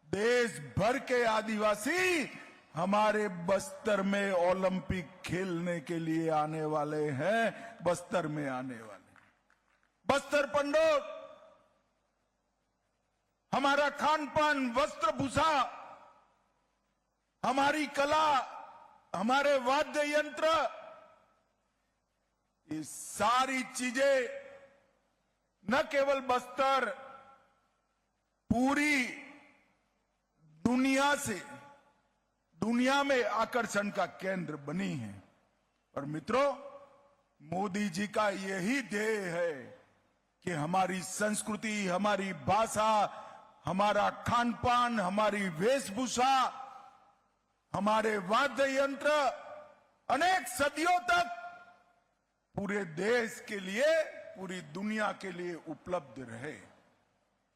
Speaker 12: देश भर के आदिवासी हमारे बस्तर में ओलंपिक खेलने के लिए आने वाले हैं। बस्तर में आने वाले बस्तर पंडोर, हमारा खान पान, वस्त्र भूषा, हमारी कला, हमारे वाद्य यंत्र, ये सारी चीजें न केवल बस्तर, पूरी दुनिया में आकर्षण का केंद्र बनी है। और मित्रों, मोदी जी का यही ध्येय है कि हमारी संस्कृति, हमारी भाषा, हमारा खान पान, हमारी वेशभूषा, हमारे वाद्य यंत्र अनेक सदियों तक पूरे देश के लिए, पूरी दुनिया के लिए उपलब्ध रहे।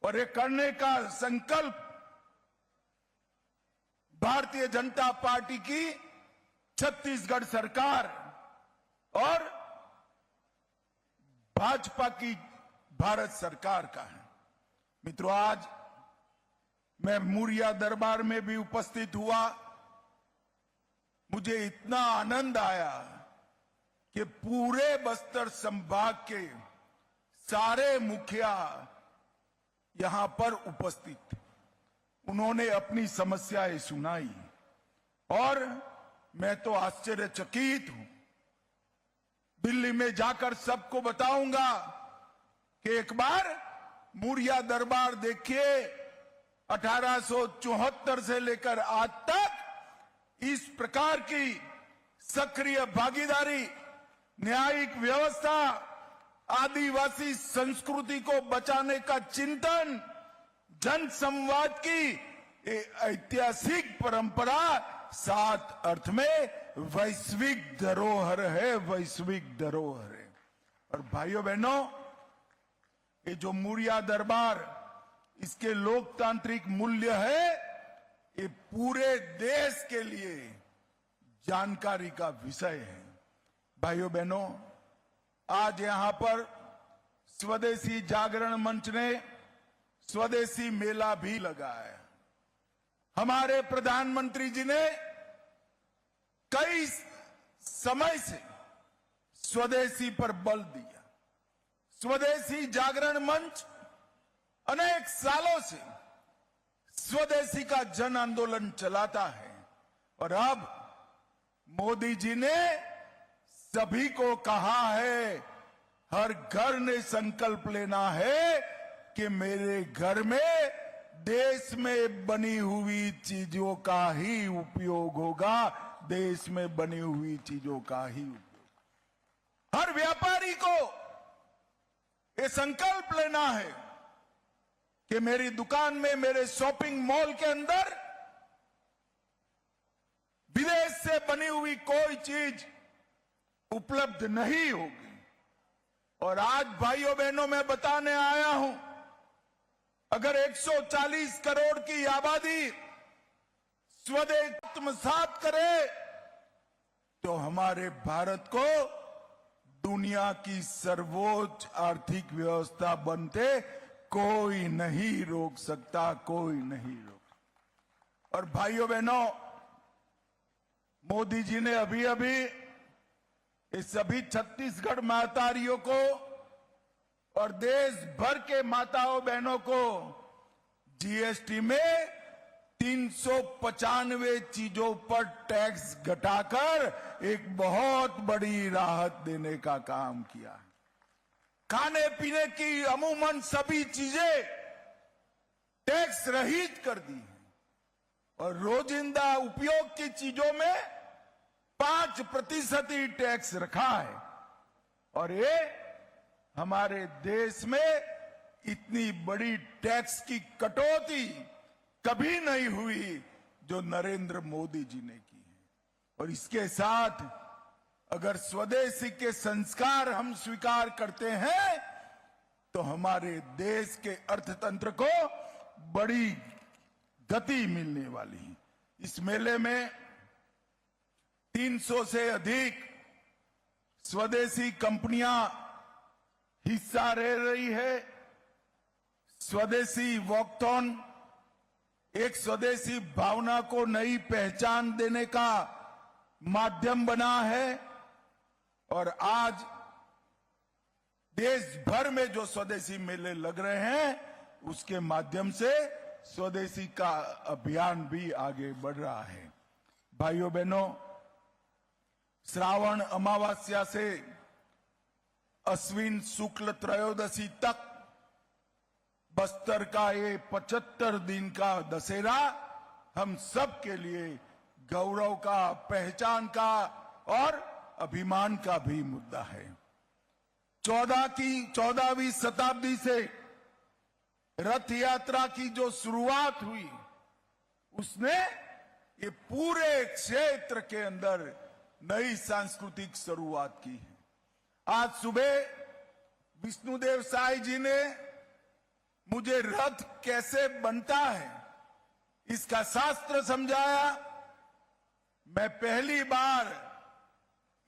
Speaker 12: और ये करने का संकल्प भारतीय जनता पार्टी की छत्तीसगढ़ सरकार और भाजपा की भारत सरकार का है। मित्रों, आज मैं मुरिया दरबार में भी उपस्थित हुआ। मुझे इतना आनंद आया कि पूरे बस्तर संभाग के सारे मुखिया यहां पर उपस्थित थे। उन्होंने अपनी समस्याएं सुनाई। और मैं तो आश्चर्यचकित हूं। दिल्ली में जाकर सबको बताऊंगा कि एक बार मुरिया दरबार देखिए, 1874 से लेकर आज तक इस प्रकार की सक्रिय भागीदारी, न्यायिक व्यवस्था, आदिवासी संस्कृति को बचाने का चिंतन, जन संवाद की ऐतिहासिक परंपरा सात अर्थ में वैश्विक धरोहर है, वैश्विक धरोहर है। और भाइयों बहनों, ये जो मुरिया दरबार, इसके लोकतांत्रिक मूल्य है, ये पूरे देश के लिए जानकारी का विषय है। भाइयों बहनों, आज यहां पर स्वदेशी जागरण मंच ने स्वदेशी मेला भी लगाया। हमारे प्रधानमंत्री जी ने कई समय से स्वदेशी पर बल दिया। स्वदेशी जागरण मंच अनेक सालों से स्वदेशी का जन आंदोलन चलाता है और अब मोदी जी ने सभी को कहा है, हर घर ने संकल्प लेना है कि मेरे घर में देश में बनी हुई चीजों का ही उपयोग होगा, देश में बनी हुई चीजों का ही उपयोग। हर व्यापारी को ये संकल्प लेना है कि मेरी दुकान में, मेरे शॉपिंग मॉल के अंदर विदेश से बनी हुई कोई चीज उपलब्ध नहीं होगी। और आज भाइयों बहनों, मैं बताने आया हूं, अगर 140 करोड़ की आबादी स्वदेश आत्मसात करे तो हमारे भारत को दुनिया की सर्वोच्च आर्थिक व्यवस्था बनते कोई नहीं रोक सकता, कोई नहीं रोक। और भाइयों बहनों, मोदी जी ने अभी अभी इस सभी छत्तीसगढ़ मातारियों को और देश भर के माताओं बहनों को जीएसटी में 395 चीजों पर टैक्स घटाकर एक बहुत बड़ी राहत देने का काम किया है। खाने पीने की अमूमन सभी चीजें टैक्स रहित कर दी है और रोजिंदा उपयोग की चीजों में 5% ही टैक्स रखा है। और ये हमारे देश में इतनी बड़ी टैक्स की कटौती कभी नहीं हुई जो नरेंद्र मोदी जी ने की है। और इसके साथ अगर स्वदेशी के संस्कार हम स्वीकार करते हैं तो हमारे देश के अर्थतंत्र को बड़ी गति मिलने वाली है। इस मेले में 300 से अधिक स्वदेशी कंपनियां हिस्सा ले रही है। स्वदेशी वॉकथॉन एक स्वदेशी भावना को नई पहचान देने का माध्यम बना है और आज देश भर में जो स्वदेशी मेले लग रहे हैं उसके माध्यम से स्वदेशी का अभियान भी आगे बढ़ रहा है। भाइयों बहनों, श्रावण अमावस्या से अश्विन शुक्ल त्रयोदशी तक बस्तर का ये 75 दिन का दशहरा हम सब के लिए गौरव का, पहचान का और अभिमान का भी मुद्दा है। 14वीं शताब्दी से रथ यात्रा की जो शुरुआत हुई उसने ये पूरे क्षेत्र के अंदर नई सांस्कृतिक शुरुआत की है। आज सुबह विष्णुदेव साई जी ने मुझे रथ कैसे बनता है इसका शास्त्र समझाया। मैं पहली बार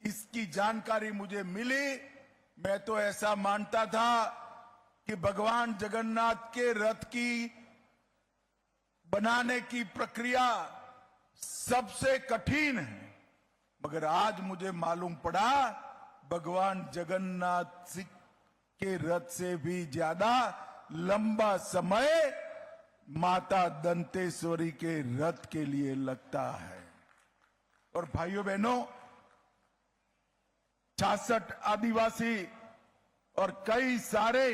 Speaker 12: इसकी जानकारी मुझे मिली। मैं तो ऐसा मानता था कि भगवान जगन्नाथ के रथ की बनाने की प्रक्रिया सबसे कठिन है, मगर आज मुझे मालूम पड़ा भगवान जगन्नाथ के रथ से भी ज्यादा लंबा समय माता दंतेश्वरी के रथ के लिए लगता है। और भाइयों बहनों, 66 आदिवासी और कई सारे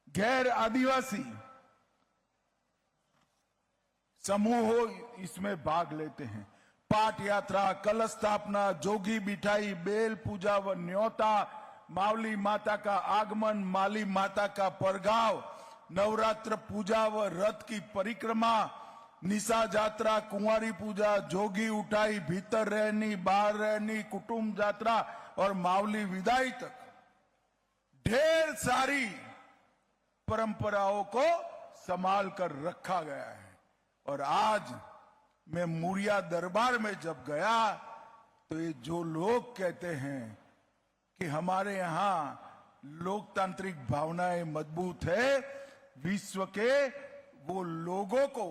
Speaker 12: गैर आदिवासी समूह इसमें भाग लेते हैं। पाठ यात्रा, कलश स्थापना, जोगी बिठाई, बेल पूजा व न्योता, मावली माता का आगमन, माली माता का परगाव, नवरात्र पूजा व रथ की परिक्रमा, निशा यात्रा, कुंवारी पूजा, जोगी उठाई, भीतर रहनी, बाहर रहनी, कुटुंब यात्रा और मावली विदाई तक ढेर सारी परंपराओं को संभाल कर रखा गया है। और आज मैं मुरिया दरबार में जब गया तो ये जो लोग कहते हैं कि हमारे यहाँ लोकतांत्रिक भावनाएं मजबूत है, विश्व के वो लोगों को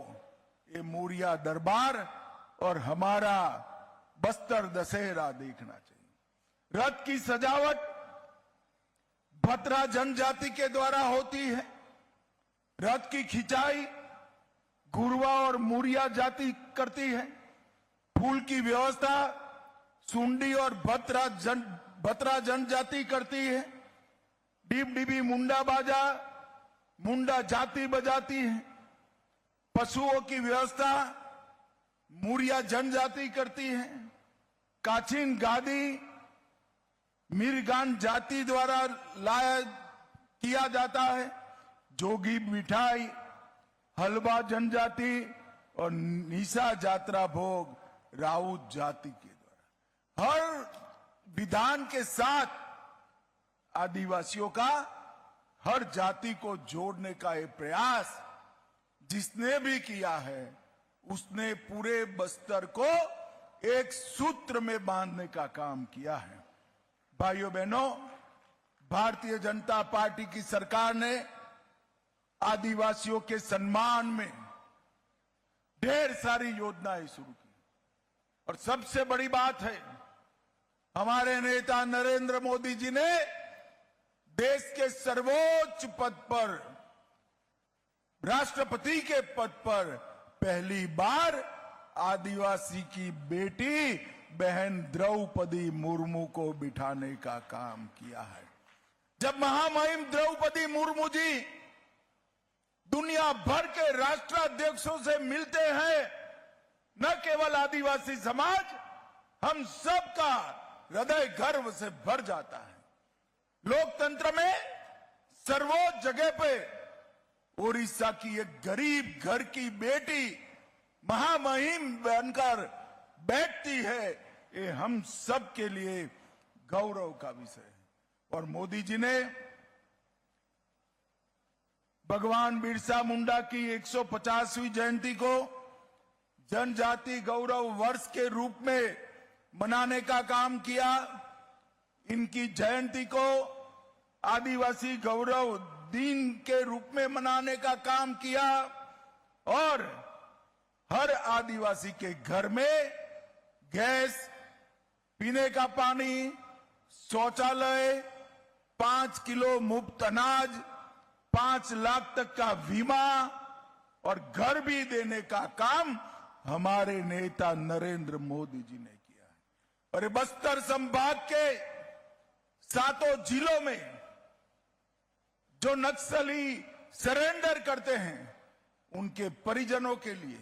Speaker 12: ये मुरिया दरबार और हमारा बस्तर दशहरा देखना चाहिए। रथ की सजावट भतरा जनजाति के द्वारा होती है। रथ की खिंचाई घुरवा और मुरिया जाति करती है। फूल की व्यवस्था सुंडी और भतरा जनजाति करती है। डिब डिबी मुंडा बाजा मुंडा जाति बजाती है। पशुओं की व्यवस्था मुरिया जनजाति करती है। काचिन गादी मिरगान जाति द्वारा लाया किया जाता है। जोगी मिठाई हलवा जनजाति और निशा यात्रा भोग राउत जाति के द्वारा। हर विधान के साथ आदिवासियों का हर जाति को जोड़ने का ये प्रयास जिसने भी किया है उसने पूरे बस्तर को एक सूत्र में बांधने का काम किया है। भाइयों बहनों, भारतीय जनता पार्टी की सरकार ने आदिवासियों के सम्मान में ढेर सारी योजनाएं शुरू की और सबसे बड़ी बात है, हमारे नेता नरेंद्र मोदी जी ने देश के सर्वोच्च पद पर, राष्ट्रपति के पद पर पहली बार आदिवासी की बेटी बहन द्रौपदी मुर्मू को बिठाने का काम किया है। जब महामहिम द्रौपदी मुर्मू जी दुनिया भर के राष्ट्राध्यक्षों से मिलते हैं, न केवल आदिवासी समाज, हम सबका हृदय गर्व से भर जाता है। लोकतंत्र में सर्वोच्च जगह पे ओडिशा की एक गरीब घर की बेटी महामहिम बनकर बैठती है, ये हम सब के लिए गौरव का विषय है। और मोदी जी ने भगवान बिरसा मुंडा की 150वीं जयंती को जनजाति गौरव वर्ष के रूप में मनाने का काम किया। इनकी जयंती को आदिवासी गौरव दिन के रूप में मनाने का काम किया और हर आदिवासी के घर में गैस, पीने का पानी, शौचालय, 5 किलो मुफ्त अनाज, 5 लाख तक का बीमा और घर भी देने का काम हमारे नेता नरेंद्र मोदी जी ने किया है। और बस्तर संभाग के 7 जिलों में जो नक्सली सरेंडर करते हैं उनके परिजनों के लिए,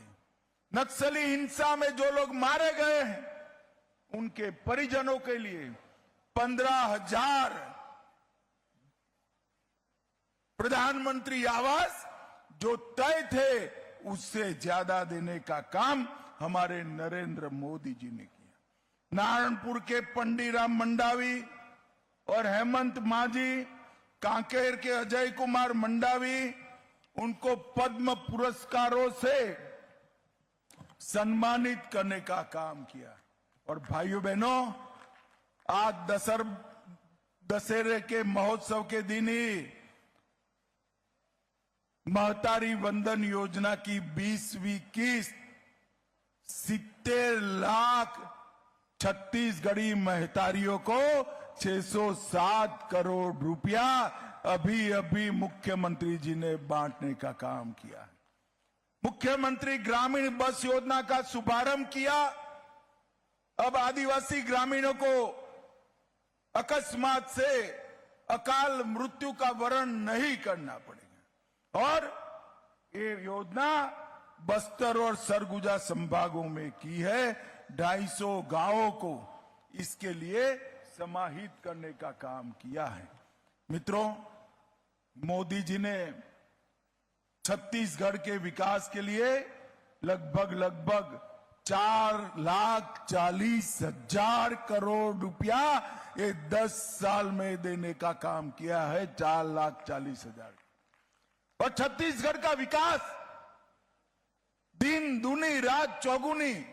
Speaker 12: नक्सली हिंसा में जो लोग मारे गए हैं उनके परिजनों के लिए 15,000 प्रधानमंत्री आवास जो तय थे उससे ज्यादा देने का काम हमारे नरेंद्र मोदी जी ने किया। नारायणपुर के पंडीराम मंडावी और हेमंत मांझी, कांकेर के अजय कुमार मंडावी, उनको पद्म पुरस्कारों से सम्मानित करने का काम किया। और भाइयों बहनों, आज दशहरे के महोत्सव के दिन ही महतारी वंदन योजना की 20वीं किस्त 70 लाख छत्तीसगढ़ी महतारियों को 607 करोड़ रुपया अभी अभी मुख्यमंत्री जी ने बांटने का काम किया है। मुख्यमंत्री ग्रामीण बस योजना का शुभारंभ किया अब आदिवासी ग्रामीणों को अकस्मात से अकाल मृत्यु का वरण नहीं करना पड़ेगा। और ये योजना बस्तर और सरगुजा संभागों में की है। 250 गांवों को इसके लिए समाहित करने का काम किया है। मित्रों, मोदी जी ने छत्तीसगढ़ के विकास के लिए लगभग 4,40,000 करोड़ रुपया ये 10 साल में देने का काम किया है। 4,40,000। और छत्तीसगढ़ का विकास दिन दूनी रात चौगुनी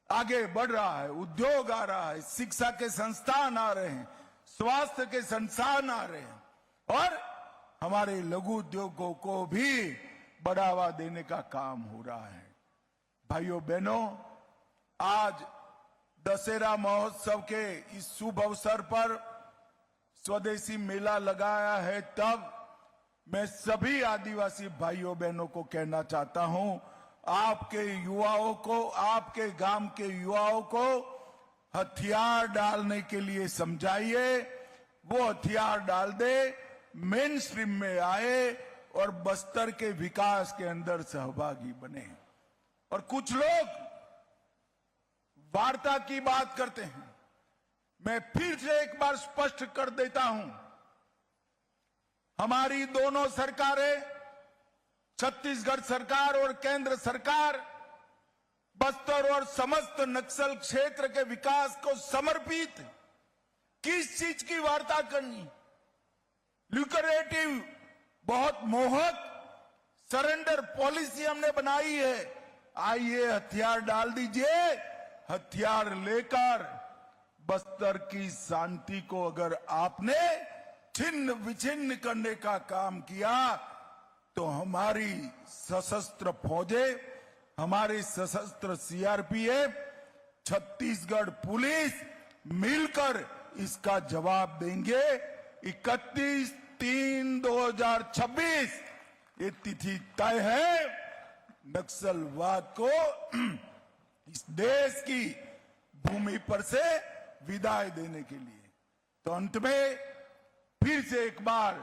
Speaker 12: आगे बढ़ रहा है। उद्योग आ रहा है, शिक्षा के संस्थान आ रहे हैं, स्वास्थ्य के संस्थान आ रहे हैं और हमारे लघु उद्योगों को भी बढ़ावा देने का काम हो रहा है। भाइयों बहनों, आज दशहरा महोत्सव के इस शुभ अवसर पर स्वदेशी मेला लगाया है। तब मैं सभी आदिवासी भाइयों बहनों को कहना चाहता हूं, आपके युवाओं को, आपके गांव के युवाओं को हथियार डालने के लिए समझाइए। वो हथियार डाल दे, मेन स्ट्रीम में आए और बस्तर के विकास के अंदर सहभागी बने। और कुछ लोग वार्ता की बात करते हैं। मैं फिर से एक बार स्पष्ट कर देता हूं, हमारी दोनों सरकारें, छत्तीसगढ़ सरकार और केंद्र सरकार, बस्तर और समस्त नक्सल क्षेत्र के विकास को समर्पित। किस चीज की वार्ता करनी? ल्यूक्रेटिव, बहुत मोहक सरेंडर पॉलिसी हमने बनाई है। आइए हथियार डाल दीजिए। हथियार लेकर बस्तर की शांति को अगर आपने छिन्न विछिन्न करने का काम किया तो हमारी सशस्त्र फौजें, हमारी सशस्त्र सीआरपीएफ, छत्तीसगढ़ पुलिस मिलकर इसका जवाब देंगे। 31/3/2026 ये तिथि तय है नक्सलवाद को इस देश की भूमि पर से विदाई देने के लिए। तो अंत में फिर से एक बार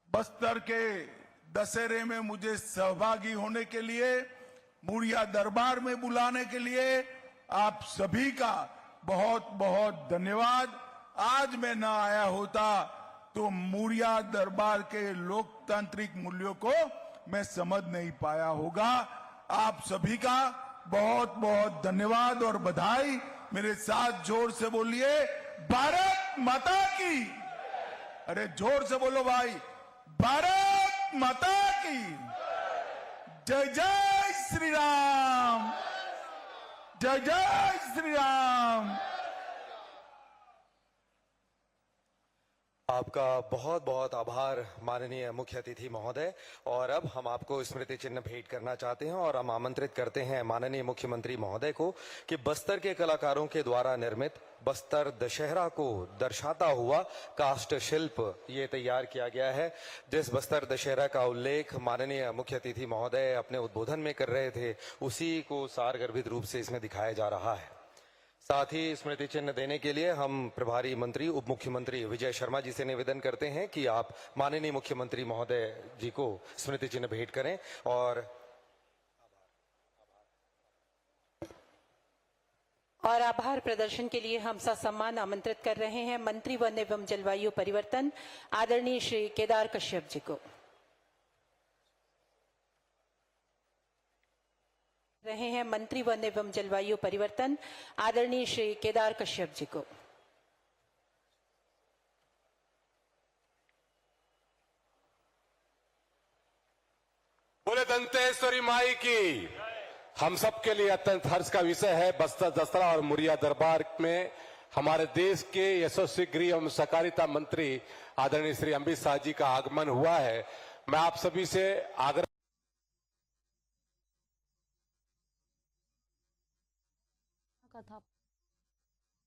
Speaker 12: बस्तर के दशहरे में मुझे सहभागी होने के लिए, मुड़िया दरबार में बुलाने के लिए आप सभी का बहुत बहुत धन्यवाद। आज मैं ना आया होता तो मुड़िया दरबार के लोकतांत्रिक मूल्यों को मैं समझ नहीं पाया होगा। आप सभी का बहुत बहुत धन्यवाद और बधाई। मेरे साथ जोर से बोलिए, भारत माता की। अरे जोर से बोलो भाई, भारत माता की जय। जय श्री राम, जय जय श्री राम।
Speaker 10: आपका बहुत बहुत आभार माननीय मुख्य अतिथि महोदय। और अब हम आपको स्मृति चिन्ह भेंट करना चाहते हैं और हम आमंत्रित करते हैं माननीय मुख्यमंत्री महोदय को कि बस्तर के कलाकारों के द्वारा निर्मित बस्तर दशहरा को दर्शाता हुआ काष्ठ शिल्प ये तैयार किया गया है, जिस बस्तर दशहरा का उल्लेख माननीय मुख्य अतिथि महोदय अपने उद्बोधन में कर रहे थे, उसी को सारगर्भित रूप से इसमें दिखाया जा रहा है। साथ ही स्मृति चिन्ह देने के लिए हम प्रभारी मंत्री उप मुख्यमंत्री विजय शर्मा जी से निवेदन करते हैं कि आप माननीय मुख्यमंत्री महोदय जी को स्मृति चिन्ह भेंट करें। और
Speaker 9: आभार प्रदर्शन के लिए हम सम्मान आमंत्रित कर रहे हैं मंत्री वन एवं जलवायु परिवर्तन आदरणीय श्री केदार कश्यप जी को। रहे हैं मंत्री वन एवं जलवायु परिवर्तन आदरणीय श्री केदार कश्यप जी को।
Speaker 13: बोले दंतेश्वरी माई की। हम सबके लिए अत्यंत हर्ष का विषय है, बस्तर दशहरा और मुड़िया दरबार में हमारे देश के यशस्वी गृह एवं सहकारिता मंत्री आदरणीय श्री अमित शाह जी का आगमन हुआ है। मैं आप सभी से आग्रह